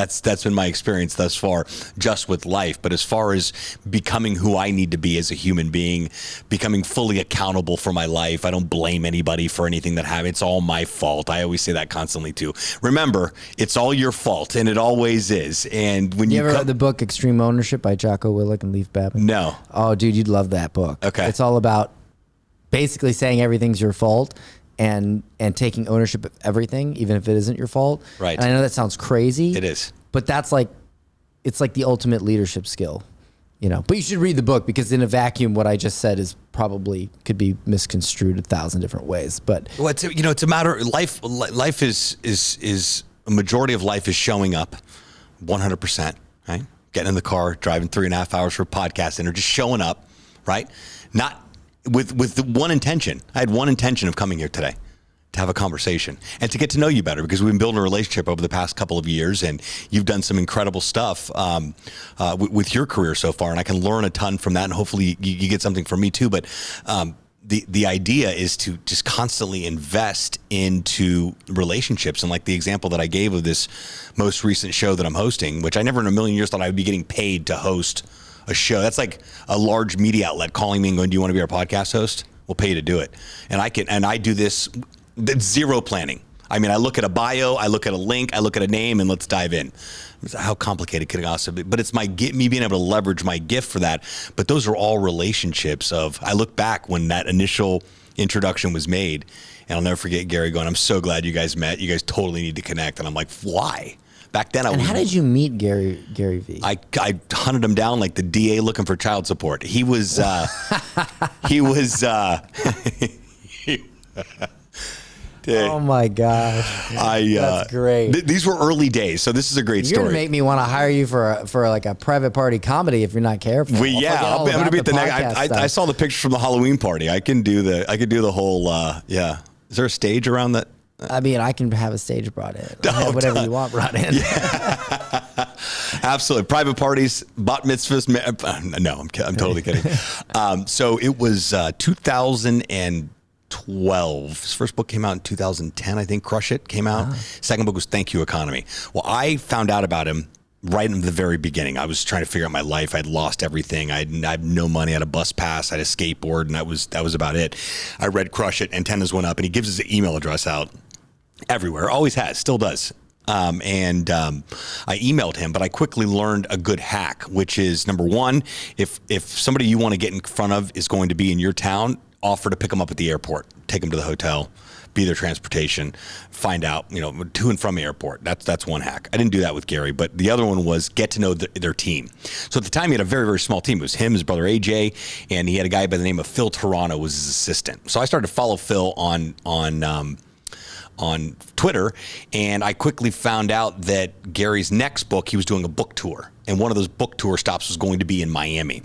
been my experience thus far, just with life. But as far as becoming who I need to be as a human being, becoming fully accountable for my life, I don't blame anybody for anything that happened. It's all my fault. I always say that constantly too. Remember, it's all your fault, and it always is. And when you ever read the book Extreme Ownership by Jocko Willink and Leif Babin? No. Oh, dude, you'd love that book. Okay. It's all about basically saying everything's your fault, and taking ownership of everything, even if it isn't your fault. Right. And I know that sounds crazy. It is. But it's like the ultimate leadership skill, But you should read the book, because in a vacuum, what I just said could be misconstrued 1,000 different ways. But well, it's a matter. Life is a majority of life is showing up, 100%. Right. Getting in the car, driving 3.5 hours for a podcast, and just showing up. Right. Not. With the one intention. I had one intention of coming here today, to have a conversation and to get to know you better, because we've been building a relationship over the past couple of years, and you've done some incredible stuff with your career so far, and I can learn a ton from that, and hopefully you get something from me too. But the idea is to just constantly invest into relationships, and like the example that I gave of this most recent show that I'm hosting, which I never in a million years thought I would be getting paid to host a show. That's like a large media outlet calling me and going, "Do you want to be our podcast host?" We'll pay you to do it. And I do this, zero planning. I mean, I look at a bio, I look at a link, I look at a name, and let's dive in. How complicated could it also be? But it's me being able to leverage my gift for that. But those are all relationships I look back when that initial introduction was made, and I'll never forget Gary going, I'm so glad you guys met. You guys totally need to connect. And I'm like, why? Back then, how did you meet Gary Vee? I hunted him down like the DA looking for child support. He was, oh my gosh, that's great. These were early days, so this is a great story. You're gonna make me want to hire you for like a private party comedy if you're not careful. I'm gonna be at the next. I saw the pictures from the Halloween party. I can do the whole. Yeah, is there a stage around that? I mean, I can have a stage brought in. Whatever you want brought in. Yeah. Absolutely. Private parties, bat mitzvahs. No, I'm totally kidding. So it was 2012. His first book came out in 2010, I think. Crush It came out. Second book was Thank You Economy. Well, I found out about him right in the very beginning. I was trying to figure out my life. I'd lost everything. I had no money. I had a bus pass. I had a skateboard, and that was about it. I read Crush It. Antennas went up, and he gives his email address out everywhere. Always has, still does. I emailed him, but I quickly learned a good hack, which is, number one, if somebody you want to get in front of is going to be in your town, offer to pick them up at the airport, take them to the hotel, be their transportation, find out, to and from the airport. That's one hack. I didn't do that with Gary, but the other one was get to know their team. So at the time, he had a very, very small team. It was him, his brother AJ, and he had a guy by the name of Phil Toronto was his assistant. So I started to follow Phil on Twitter, and I quickly found out that Gary's next book, he was doing a book tour, and one of those book tour stops was going to be in Miami.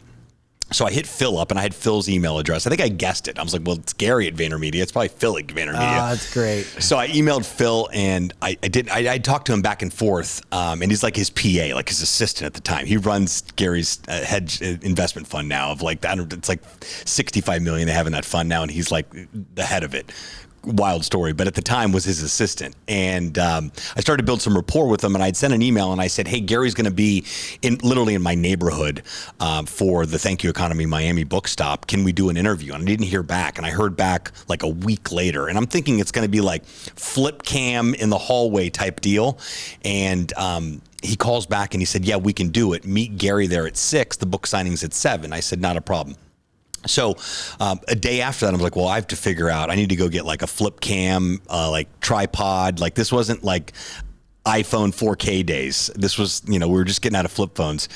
So I hit Phil up, and I had Phil's email address. I think I guessed it. I was like, well, it's Gary at VaynerMedia. It's probably Phil at VaynerMedia. Oh, that's great. So I emailed Phil, and I talked to him back and forth, and he's like his PA, like his assistant at the time. He runs Gary's hedge investment fund now of like, it's like $65 million they have in that fund now, and he's like the head of it. Wild story, but at the time was his assistant. And I started to build some rapport with him, and I'd sent an email and I said, hey, Gary's going to be literally in my neighborhood for the Thank You Economy Miami book stop. Can we do an interview? And I didn't hear back, and I heard back like a week later, and I'm thinking it's going to be like flip cam in the hallway type deal. And he calls back and he said, yeah, we can do it. Meet Gary there at 6. The book signing's at 7. I said, not a problem. So a day after that, I was like, well, I have to figure out, I need to go get like a flip cam, like tripod. Like this wasn't like iPhone 4K days. This was, we were just getting out of flip phones.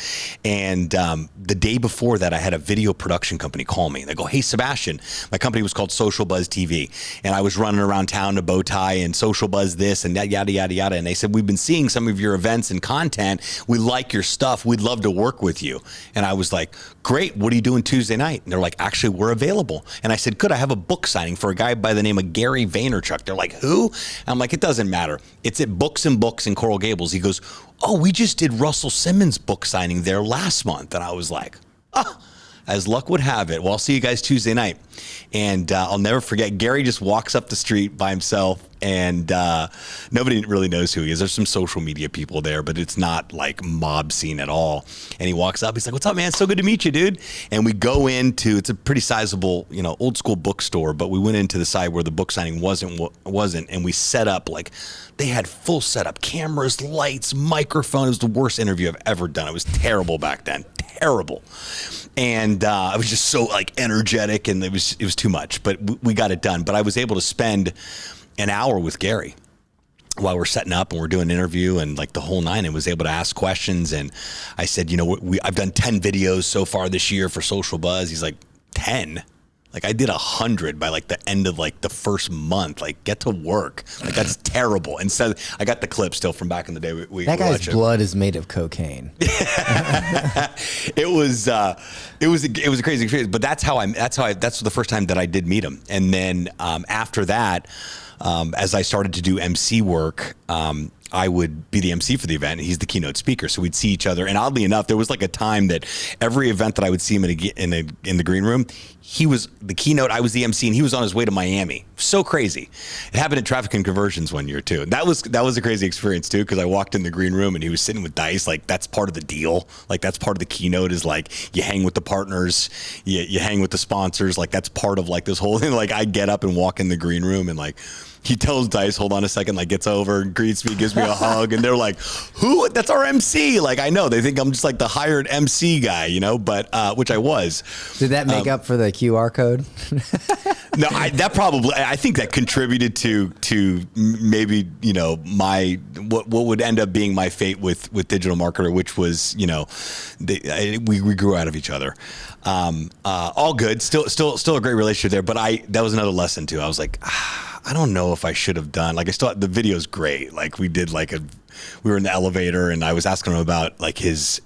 And the day before that, I had a video production company call me. They go, hey, Sebastian, my company was called Social Buzz TV. And I was running around town to bow tie and Social Buzz this and that, yada, yada, yada. And they said, we've been seeing some of your events and content. We like your stuff. We'd love to work with you. And I was like, great. What are you doing Tuesday night? And they're like, actually, we're available. And I said, good. I have a book signing for a guy by the name of Gary Vaynerchuk. They're like, who? And I'm like, it doesn't matter. It's at Books and Books in Coral Gables. He goes, oh, we just did Russell Simmons' book signing there last month. And I was like, as luck would have it. Well, I'll see you guys Tuesday night. And I'll never forget, Gary just walks up the street by himself, and nobody really knows who he is. There's some social media people there, but it's not like mob scene at all. And he walks up, he's like, what's up, man? So good to meet you, dude. And we go into, it's a pretty sizable, old school bookstore, but we went into the side where the book signing wasn't, and we set up like, they had full setup, cameras, lights, microphone. It was the worst interview I've ever done. It was terrible back then, terrible. And I was just so like energetic, and it was too much, but we got it done. But I was able to spend an hour with Gary while we're setting up and we're doing an interview and like the whole nine, and was able to ask questions. And I said, I've done 10 videos so far this year for Social Buzz. He's like, 10? Like I did 100 by like the end of like the first month. Like get to work. Like that's terrible. And so I got the clip still from back in the day. That guy's blood is made of cocaine. It was a crazy experience. But that's the first time that I did meet him. And then after that, as I started to do MC work, I would be the MC for the event, and he's the keynote speaker. So we'd see each other. And oddly enough, there was like a time that every event that I would see him in the green room, he was the keynote, I was the MC, and he was on his way to Miami. So crazy. It happened at Traffic and Conversions one year too. That was a crazy experience too, because I walked in the green room and he was sitting with Dice. Like, that's part of the deal. Like, that's part of the keynote, is like you hang with the partners, you hang with the sponsors. Like, that's part of like this whole thing. Like, I get up and walk in the green room, and like, he tells Dice, hold on a second, like gets over, greets me, gives me a hug, and they're like, who? That's our MC. Like, I know, they think I'm just like the hired MC guy, you know, but which I was. Did that make up for the QR code? No, I think that contributed to maybe, you know, my what would end up being my fate with Digital Marketer, which was, you know, we grew out of each other. All good, still a great relationship there. But that was another lesson too. I was like, I don't know if I should have done, like, the video's great. Like, we did we were in the elevator, and I was asking him about like his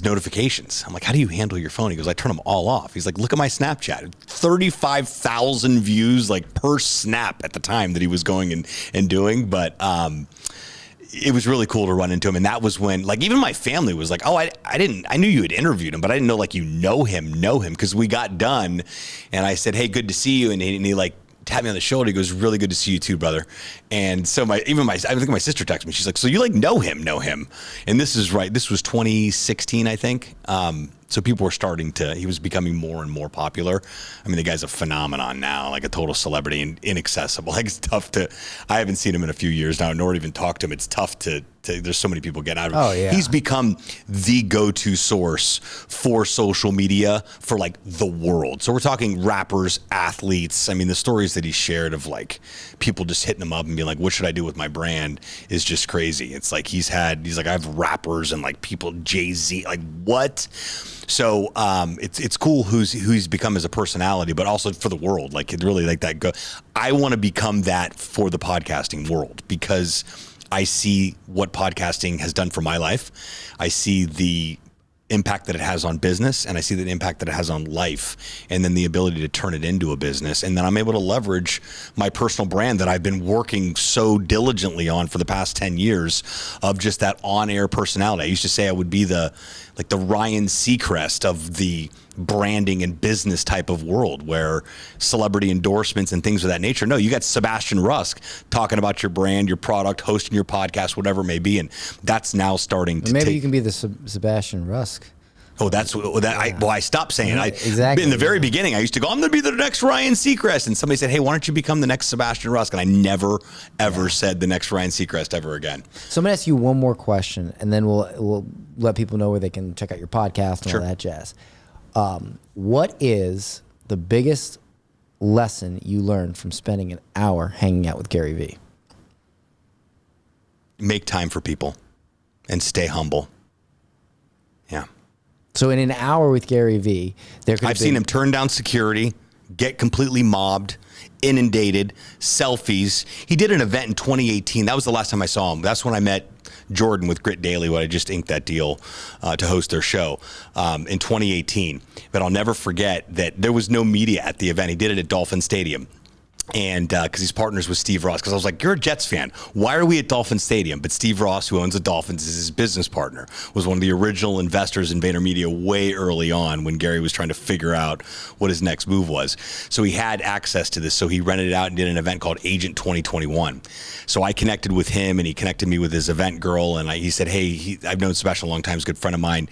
notifications. I'm like, how do you handle your phone? He goes, I turn them all off. He's like, look at my Snapchat, 35,000 views like per snap at the time that he was going and doing. But it was really cool to run into him. And that was when, like, even my family was like, oh, I knew you had interviewed him, but I didn't know, like, you know him. Cause we got done and I said, hey, good to see you. And he like tapped me on the shoulder. He goes, really good to see you too, brother. And so I think my sister texted me. She's like, so you like know him. And this is right. This was 2016, I think. So people were he was becoming more and more popular. I mean, the guy's a phenomenon now, like a total celebrity and inaccessible. Like, it's tough I haven't seen him in a few years now, nor even talked to him. It's tough there's so many people getting out of it. Oh, yeah. He's become the go-to source for social media for like the world. So we're talking rappers, athletes. I mean, the stories that he shared of like people just hitting him up and being like, what should I do with my brand is just crazy. It's like he's like, I have rappers and like people, Jay-Z, like what? So it's cool who's become as a personality, but also for the world. Like, it really like that. I want to become that for the podcasting world, because I see what podcasting has done for my life. I see the impact that it has on business, and I see the impact that it has on life, and then the ability to turn it into a business. And then I'm able to leverage my personal brand that I've been working so diligently on for the past 10 years of just that on-air personality. I used to say I would be the Ryan Seacrest of the branding and business type of world, where celebrity endorsements and things of that nature. No, you got Sebastian Rusk talking about your brand, your product, hosting your podcast, whatever it may be. And that's now starting to maybe you can be the Sebastian Rusk. Oh, that's what I stopped saying. Exactly. In the very beginning, I used to go, I'm going to be the next Ryan Seacrest. And somebody said, hey, why don't you become the next Sebastian Rusk? And I never, ever said the next Ryan Seacrest ever again. So I'm going to ask you one more question, and then we'll let people know where they can check out your podcast and all that jazz. What is the biggest lesson you learned from spending an hour hanging out with Gary Vee? Make time for people and stay humble. Yeah. So in an hour with Gary Vee, I've seen him turn down security, get completely mobbed, inundated, selfies. He did an event in 2018. That was the last time I saw him. That's when I met Jordan with Grit Daily, when I just inked that deal to host their show in 2018. But I'll never forget that there was no media at the event. He did it at Dolphin Stadium. And because he's partners with Steve Ross, because I was like, you're a Jets fan. Why are we at Dolphin Stadium? But Steve Ross, who owns the Dolphins, is his business partner, was one of the original investors in VaynerMedia way early on when Gary was trying to figure out what his next move was. So he had access to this. So he rented it out and did an event called Agent 2021. So I connected with him, and he connected me with his event girl. And he said, hey, I've known Sebastian a long time. He's a good friend of mine.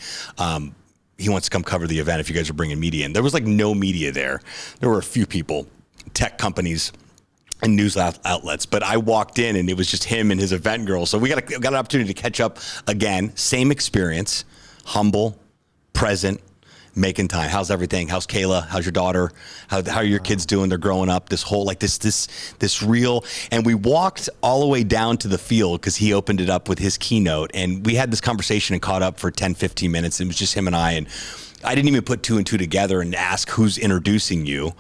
He wants to come cover the event if you guys are bringing media in. There was like no media there. There were a few people, tech companies and news outlets, but I walked in and it was just him and his event girl. So we got an opportunity to catch up again. Same experience, humble, present, making time. How's everything? How's Kayla? How's your daughter? How are your kids doing? They're growing up. This whole like this real. And we walked all the way down to the field because he opened it up with his keynote, and we had this conversation and caught up for 10, 15 minutes. It was just him and I didn't even put two and two together and ask who's introducing you.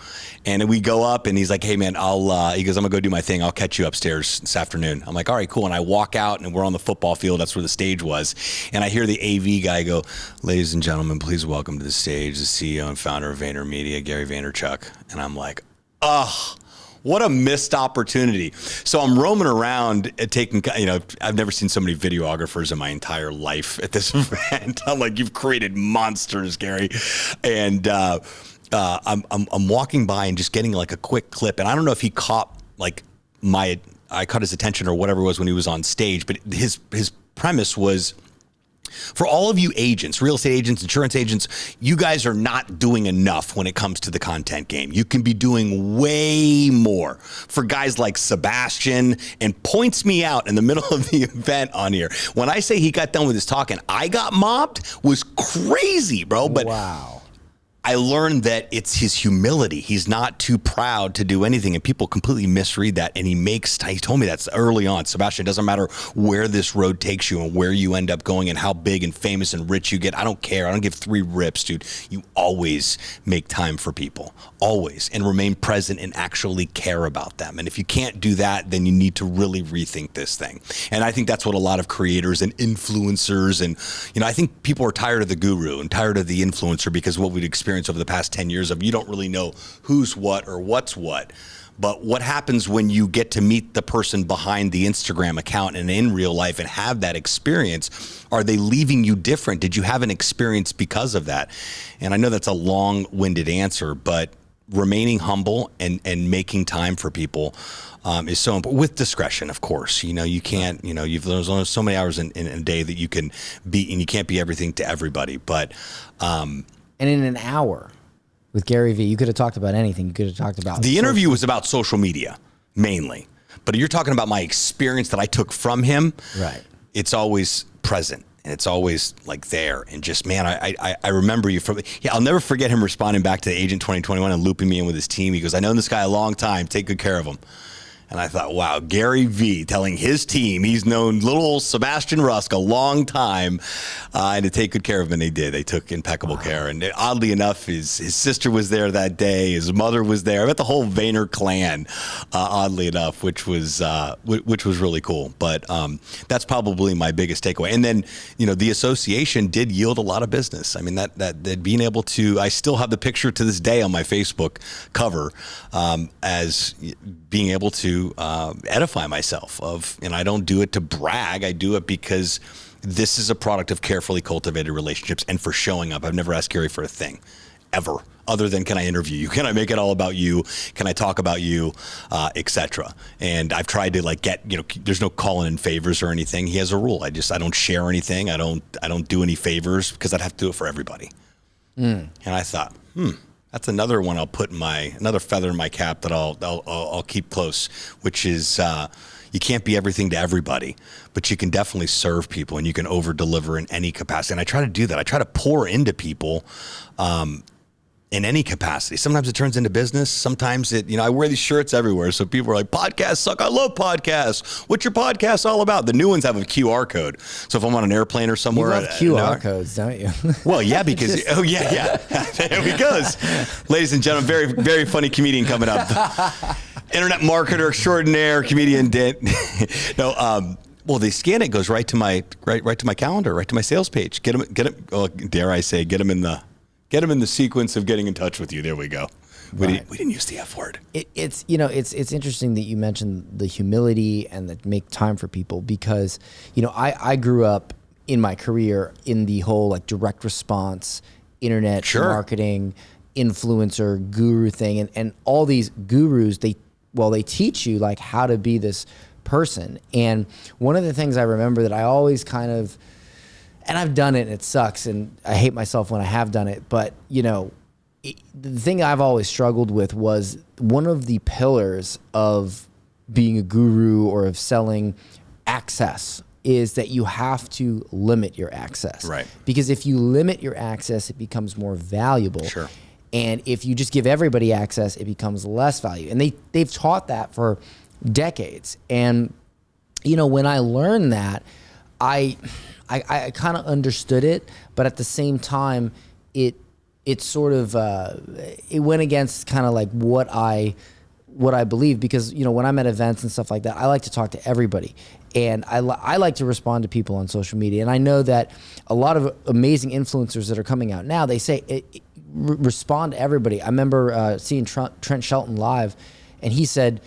And we go up and he's like, hey man, he goes, I'm gonna go do my thing. I'll catch you upstairs this afternoon. I'm like, all right, cool. And I walk out and we're on the football field. That's where the stage was. And I hear the AV guy go, ladies and gentlemen, please welcome to the stage the CEO and founder of VaynerMedia, Gary Vaynerchuk. And I'm like, oh, What a missed opportunity. So I'm roaming around taking, I've never seen so many videographers in my entire life at this event. I'm like, you've created monsters, Gary. And I'm walking by and just getting like a quick clip. And I don't know if he caught I caught his attention or whatever it was when he was on stage, but his premise was, for all of you agents, real estate agents, insurance agents, you guys are not doing enough when it comes to the content game. You can be doing way more. For guys like Sebastian, and points me out in the middle of the event on here. When I say he got done with his talk and I got mobbed, was crazy, bro. But wow. I learned that it's his humility. He's not too proud to do anything, and people completely misread that. And he told me that early on. Sebastian, it doesn't matter where this road takes you and where you end up going and how big and famous and rich you get. I don't care. I don't give 3 rips, dude. You always make time for people, always, and remain present and actually care about them. And if you can't do that, then you need to really rethink this thing. And I think that's what a lot of creators and influencers and, I think people are tired of the guru and tired of the influencer, because what we've experienced over the past 10 years of, you don't really know who's what or what's what. But what happens when you get to meet the person behind the Instagram account and in real life and have that experience? Are they leaving you different? Did you have an experience because of that? And I know that's a long-winded answer, but remaining humble and making time for people is so important, with discretion, of course. You can't, there's only so many hours in a day that you can be, and you can't be everything to everybody. But and in an hour with Gary Vee, you could have talked about anything. You could have talked about the interview was about social media mainly, but you're talking about my experience that I took from him. Right. It's always present. And it's always like there. And just, man, I remember you from, I'll never forget him responding back to Agent 2021 and looping me in with his team. He goes, I known this guy a long time. Take good care of him. And I thought, wow, Gary Vee telling his team he's known little old Sebastian Rusk a long time and to take good care of him. And they did. They took impeccable care. And oddly enough, his sister was there that day. His mother was there. I met the whole Vayner clan, oddly enough, which was really cool. But that's probably my biggest takeaway. And then, the association did yield a lot of business. I mean, that being able to, I still have the picture to this day on my Facebook cover as being able to edify myself and I don't do it to brag. I do it because this is a product of carefully cultivated relationships and for showing up. I've never asked Gary for a thing ever, other than, can I interview you? Can I make it all about you? Can I talk about you, etc. And I've tried to get, there's no calling in favors or anything. He has a rule. I don't share anything. I don't do any favors because I'd have to do it for everybody. And I thought, that's another one I'll put another feather in my cap that I'll keep close, which is you can't be everything to everybody, but you can definitely serve people and you can over deliver in any capacity. And I try to do that. I try to pour into people in any capacity. Sometimes it turns into business. Sometimes I wear these shirts everywhere. So people are like, podcasts suck. I love podcasts. What's your podcast all about? The new ones have a QR code. So if I'm on an airplane or somewhere. You love QR codes, don't you? Well, yeah, because, yeah. There he goes. Ladies and gentlemen, very, very funny comedian coming up. Internet marketer extraordinaire, comedian. Well, they scan it, goes right to my calendar, right to my sales page. Get him. Oh, dare I say, get him in the sequence of getting in touch with you. There we go. We didn't use the F word. It's interesting that you mentioned the humility and the make time for people, because I grew up in my career in the whole direct response, internet marketing, influencer, guru thing, and all these gurus, they teach you how to be this person. And one of the things I remember that I always and I've done it and it sucks and I hate myself when I have done it, but the thing I've always struggled with was one of the pillars of being a guru or of selling access is that you have to limit your access. Right. Because if you limit your access, it becomes more valuable. Sure. And if you just give everybody access, it becomes less value. And they've taught that for decades. And when I learned that, I kind of understood it, but at the same time, it sort of it went against kind of what I believe, because when I'm at events and stuff like that, I like to talk to everybody, and I like to respond to people on social media. And I know that a lot of amazing influencers that are coming out now, they say respond to everybody. I remember seeing Trent Shelton live, And he said,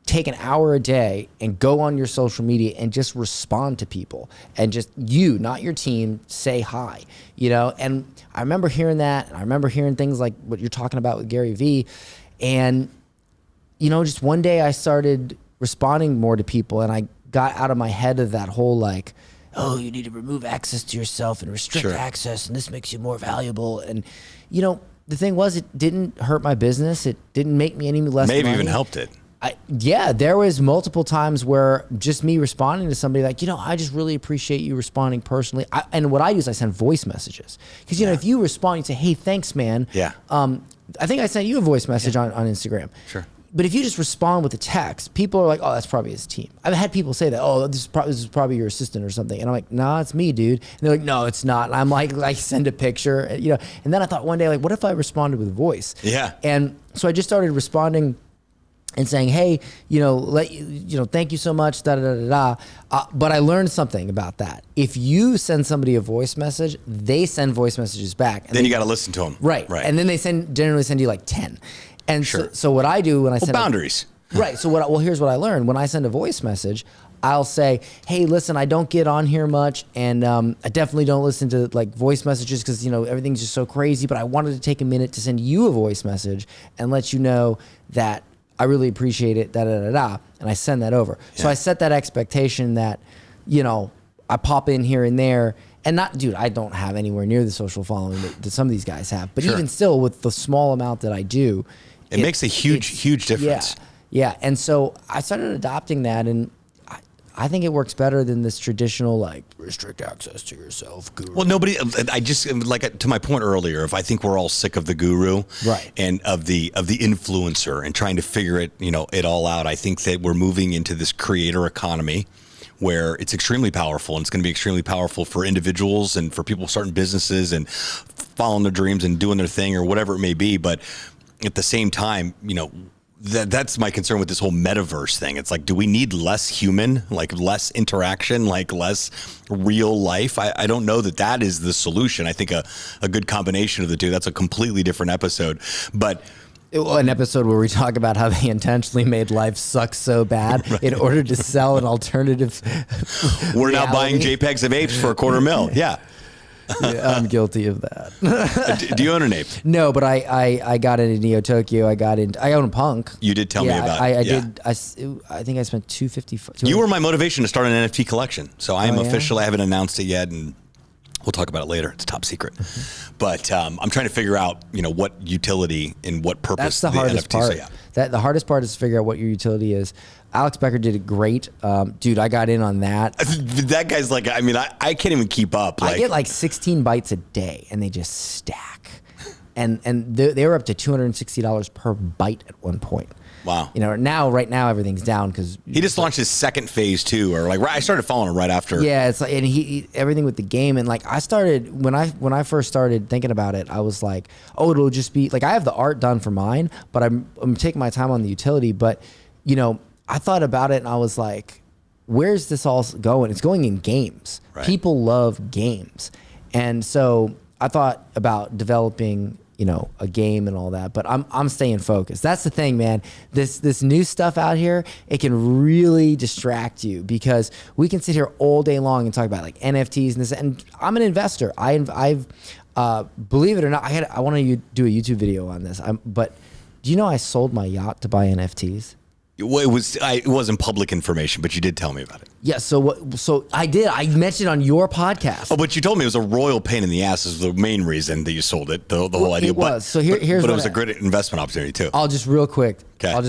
take an hour a day and go on your social media and just respond to people and just not your team, say hi, And I remember hearing that, and I remember hearing things like what you're talking about with Gary Vee. And, just one day I started responding more to people, and I got out of my head of that whole like, oh, you need to remove access to yourself and restrict access, and this makes you more valuable. And, the thing was, it didn't hurt my business. It didn't make me any less money. Maybe even helped it. There was multiple times where just me responding to somebody like, I just really appreciate you responding personally. And what I do is I send voice messages. Because, if you respond, you say, hey, thanks, man. Yeah. I think I sent you a voice message on Instagram. Sure. But if you just respond with a text, people are like, oh, that's probably his team. I've had people say that, oh, this is probably your assistant or something. And I'm like, nah, it's me, dude. And they're like, no, it's not. And I'm like, I send a picture, And then I thought one day, like, what if I responded with voice? Yeah. And so I just started responding and saying, hey, thank you so much, but I learned something about that. If you send somebody a voice message, they send voice messages back. And then you got to listen to them. Right. And then they generally send you like 10. And so what I do when I send boundaries. Right. So here's what I learned. When I send a voice message, I'll say, hey, listen, I don't get on here much, and I definitely don't listen to like voice messages because everything's just so crazy, but I wanted to take a minute to send you a voice message and let you know that I really appreciate it, and I send that over. Yeah. So I set that expectation that, I pop in here and there, and I don't have anywhere near the social following that some of these guys have, but even still, with the small amount that I do, it makes a huge difference. Yeah. And so I started adopting that, and I think it works better than this traditional like restrict access to yourself guru. Well, I just like to my point earlier. If I think we're all sick of the guru, right, and of the influencer and trying to figure it all out. I think that we're moving into this creator economy where it's extremely powerful, and it's going to be extremely powerful for individuals and for people starting businesses and following their dreams and doing their thing or whatever it may be. But at the same time, that's my concern with this whole metaverse thing. It's like, do we need less human, like less interaction, like less real life? I don't know that is the solution. I think a good combination of the two. That's a completely different episode. But an episode where we talk about how they intentionally made life suck so bad in order to sell an alternative We're now buying JPEGs of apes for $250,000. Yeah. Yeah, I'm guilty of that. Do you own an ape? No, but I got into Neo Tokyo. I own a Punk. You did tell me about it. I did. I think I spent $250. You were my motivation to start an NFT collection. So I am official. I haven't announced it yet, and we'll talk about it later. It's top secret. But I'm trying to figure out, what utility and what purpose. That's the hardest NFTs part. The hardest part is to figure out what your utility is. Alex Becker did it great. Dude, I got in on that. That guy's like, I can't even keep up. I get like 16 bytes a day, and they just stack. And they were up to $260 per byte at one point. Wow. Right now everything's down because he just launched his second phase too, or like I started following him right after. Yeah, it's like, and he everything with the game, and like I started when I first started thinking about it, I was like, oh, it'll just be like I have the art done for mine, but I'm taking my time on the utility. But I thought about it, and I was like, where's this all going? It's going in games. Right. People love games, and so I thought about developing a game and all that, but I'm staying focused. That's the thing, man. This new stuff out here, it can really distract you because we can sit here all day long and talk about like NFTs and this. And I'm an investor. I've believe it or not, I want to do a YouTube video on this. But do you know I sold my yacht to buy NFTs? Well, it wasn't public information, but you did tell me about it. Yeah, so I did. I mentioned it on your podcast. Oh, but you told me it was a royal pain in the ass is the main reason that you sold it, the whole idea. It was. So here's but it was a great investment opportunity too. I'll just real quick tell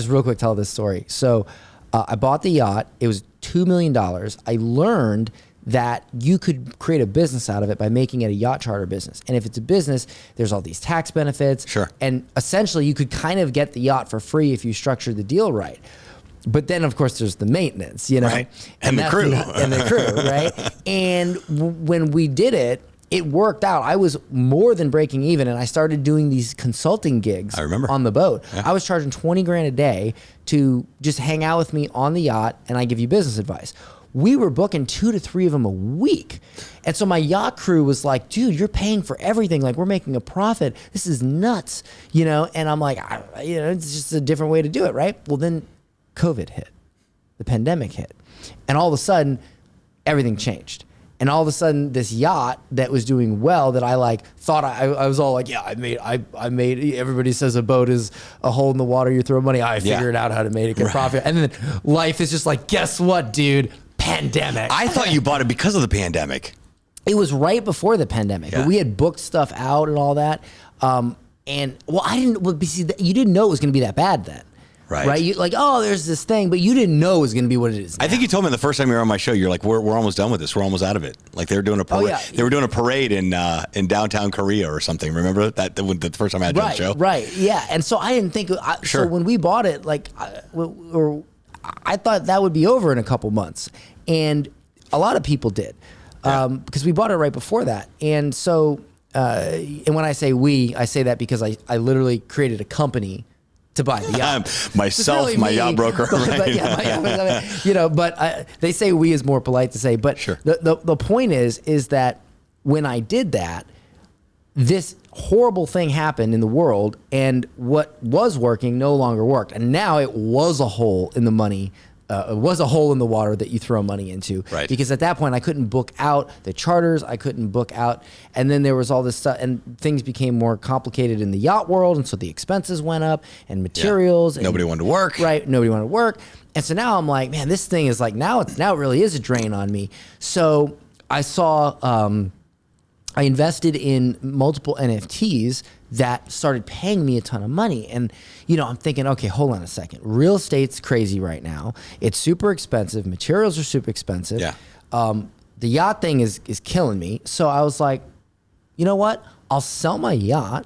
this story. So I bought the yacht. It was $2 million. I learned that you could create a business out of it by making it a yacht charter business. And if it's a business, there's all these tax benefits. Sure. And essentially you could kind of get the yacht for free if you structured the deal right. But then, of course, there's the maintenance, Right. And the crew. And the crew, right? And when we did it, it worked out. I was more than breaking even, and I started doing these consulting gigs on the boat. Yeah. I was charging $20,000 a day to just hang out with me on the yacht, and I give you business advice. we were booking 2 to 3 of them a week. And so my yacht crew was like, dude, you're paying for everything. Like, we're making a profit. This is nuts, you know? And I'm like, it's just a different way to do it, right? Well, then COVID hit, the pandemic hit. And all of a sudden, everything changed. And all of a sudden, this yacht that was doing well, that I like thought I was all like, yeah, I made. Everybody says a boat is a hole in the water. You throw money. I figured out how to make it profit. And then life is just like, guess what, dude? Pandemic. I thought you bought it because of the pandemic. It was right before the pandemic. Yeah. We had booked stuff out and all that. And well, I didn't. Well, see, you didn't know it was going to be that bad then. Right. You like, oh, there's this thing, but you didn't know it was going to be what it is now. I think you told me the first time you were on my show, you're like, we're almost done with this. We're almost out of it. Like they were doing a parade. They were doing a parade in downtown Korea or something. Remember that the first time I had you on the show? Right. Yeah. And so I didn't think. Sure. So when we bought it, like, I thought that would be over in a couple months, and a lot of people did, because we bought it right before that. And so, and when I say we, I say that because I literally created a company to buy the yacht. Myself, really my yacht broker. But yeah, you know, but they say we is more polite to say. But sure. The point is that when I did that, this horrible thing happened in the world, and what was working no longer worked. And now it was a hole in the money. It was a hole in the water that you throw money into. Right. Because at that point, I couldn't book out the charters. I couldn't book out. And then there was all this stuff, and things became more complicated in the yacht world. And so the expenses went up, and materials. Yeah. Nobody wanted to work. Right. Nobody wanted to work. And so now I'm like, man, this thing is like, now it really is a drain on me. So I saw, I invested in multiple NFTs that started paying me a ton of money. And, you know, I'm thinking, okay, hold on a second. Real estate's crazy right now. It's super expensive. Materials are super expensive. Yeah. The yacht thing is killing me. So I was like, you know what? I'll sell my yacht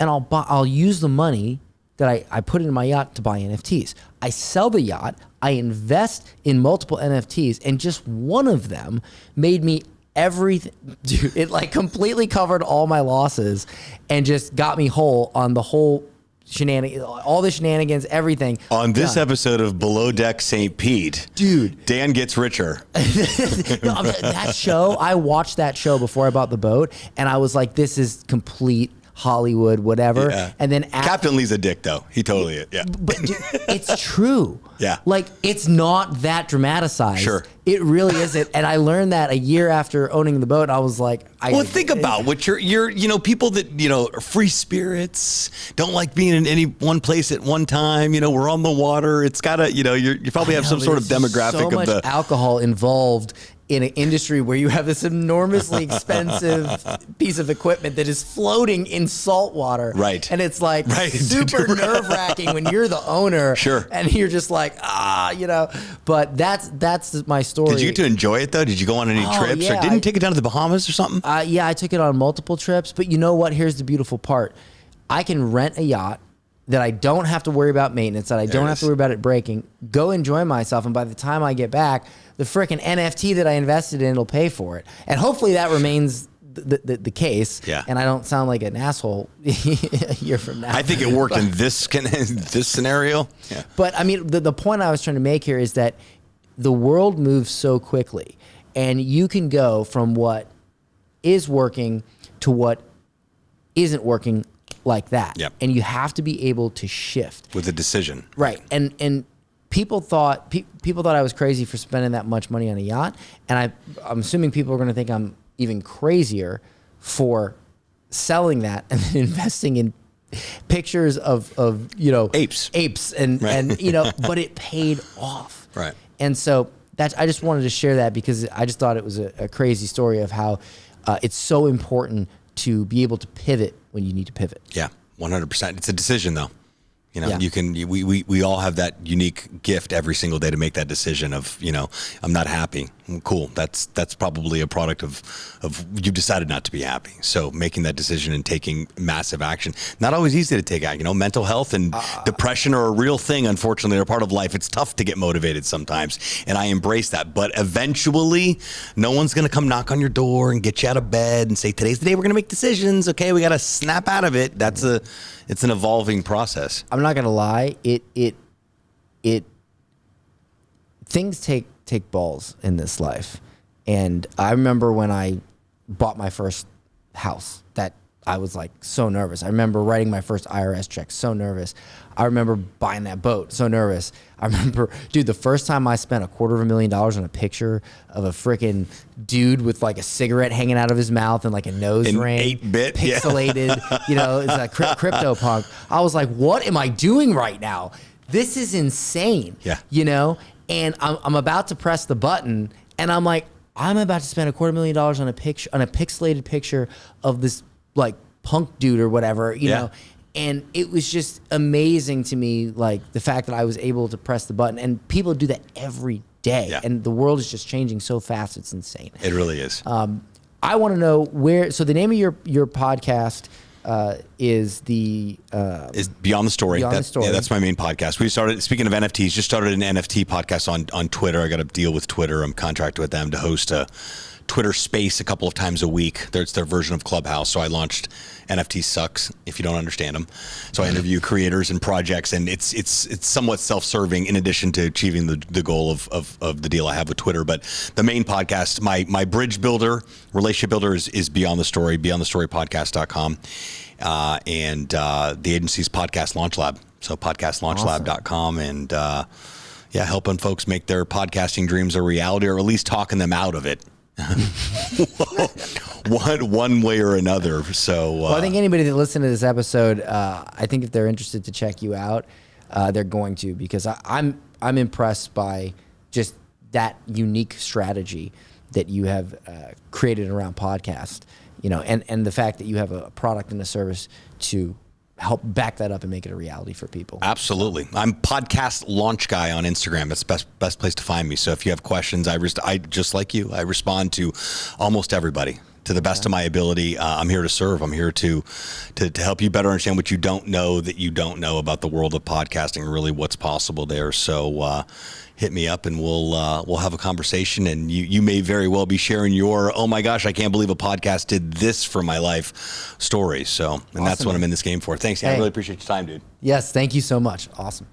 and I'll use the money that I put into my yacht to buy NFTs. I sell the yacht. I invest in multiple NFTs, and just one of them made me everything. Dude, it like completely covered all my losses and just got me whole on the whole shenanigans, all the shenanigans, everything. On this episode of Below Deck St. Pete, dude, Dan gets richer. That show, I watched that show before I bought the boat, and I was like, this is complete Hollywood, whatever. Yeah. And then Captain Lee's a dick, though. He totally is. Yeah. But dude, it's true. Yeah. Like, it's not that dramatized. Sure. It really isn't. And I learned that a year after owning the boat. I was like, well, think about what you're, you know, people that, you know, are free spirits, don't like being in any one place at one time. You know, we're on the water. It's gotta, you know, you probably have some sort of demographic so much of the alcohol involved in an industry where you have this enormously expensive piece of equipment that is floating in salt water. Right. And it's like super nerve-wracking when you're the owner. Sure. And you're just like, you know, but that's my story. Did you get to enjoy it though? Did you go on any trips? Yeah, or didn't you take it down to the Bahamas or something? Yeah, I took it on multiple trips, but you know what? Here's the beautiful part. I can rent a yacht that I don't have to worry about maintenance, that I don't have to worry about it breaking, go enjoy myself, and by the time I get back, the frickin' NFT that I invested in will pay for it. And hopefully that remains the case. Yeah. And I don't sound like an asshole a year from now. I think it worked in this scenario. Yeah. But I mean, the point I was trying to make here is that the world moves so quickly, and you can go from what is working to what isn't working like that. Yep. And you have to be able to shift With a decision. right. And people thought I was crazy for spending that much money on a yacht, and I'm assuming people are going to think I'm even crazier for selling that and then investing in pictures of you know, apes and you know, but it paid off. Right. And so I just wanted to share that because I just thought it was a crazy story of how it's so important to be able to pivot when you need to pivot. Yeah, 100%. It's a decision though. You know, Yeah. we all have that unique gift every single day to make that decision of, you know, I'm not happy. Cool. That's probably a product of you decided not to be happy. So making that decision and taking massive action, not always easy to take action. You know, mental health and depression are a real thing. Unfortunately, they're part of life. It's tough to get motivated sometimes. And I embrace that. But eventually no one's going to come knock on your door and get you out of bed and say, today's the day we're going to make decisions. Okay. We got to snap out of it. It's an evolving process. I'm not gonna lie. Things take take balls in this life. And I remember when I bought my first house that I was like so nervous. I remember writing my first IRS check, so nervous. I remember buying that boat, so nervous. I remember, dude, the first time I spent $250,000 on a picture of a freaking dude with like a cigarette hanging out of his mouth and like a nose ring, 8-bit, pixelated, you know, it's like crypto punk. I was like, what am I doing right now? This is insane. Yeah. You know, and I'm about to press the button, and I'm like, I'm about to spend $250,000 on a picture, on a pixelated picture of this like punk dude or whatever, you know. And it was just amazing to me, like the fact that I was able to press the button, and people do that every day. Yeah. And the world is just changing so fast. It's insane. It really is. I want to know where, so the name of your podcast is Beyond the Story. Beyond the Story. Yeah, that's my main podcast. We started, speaking of NFTs, just started an NFT podcast on Twitter. I got a deal with Twitter. I'm contracted with them to host a Twitter space a couple of times a week. It's their version of Clubhouse. So I launched NFT Sucks, if you don't understand them. So I interview creators and projects, and it's somewhat self-serving in addition to achieving the goal of the deal I have with Twitter. But the main podcast, my bridge builder, relationship builder is Beyond the Story, beyondthestorypodcast.com, and the agency's Podcast Launch Lab. So podcastlaunchlab.com, and helping folks make their podcasting dreams a reality, or at least talking them out of it. one way or another. So well, I think anybody that listened to this episode, I think if they're interested to check you out, they're going to, because I'm impressed by just that unique strategy that you have created around podcast, you know, and the fact that you have a product and a service to help back that up and make it a reality for people. Absolutely. I'm Podcast Launch Guy on Instagram. That's the best place to find me. So if you have questions, I just like you, I respond to almost everybody to the best of my ability. I'm here to serve. I'm here to help you better understand what you don't know that you don't know about the world of podcasting, really what's possible there. So hit me up and we'll have a conversation, and you may very well be sharing your, oh my gosh, I can't believe a podcast did this for my life story. So, and that's what I'm in this game for. Thanks. I really appreciate your time, dude. Yes. Thank you so much. Awesome.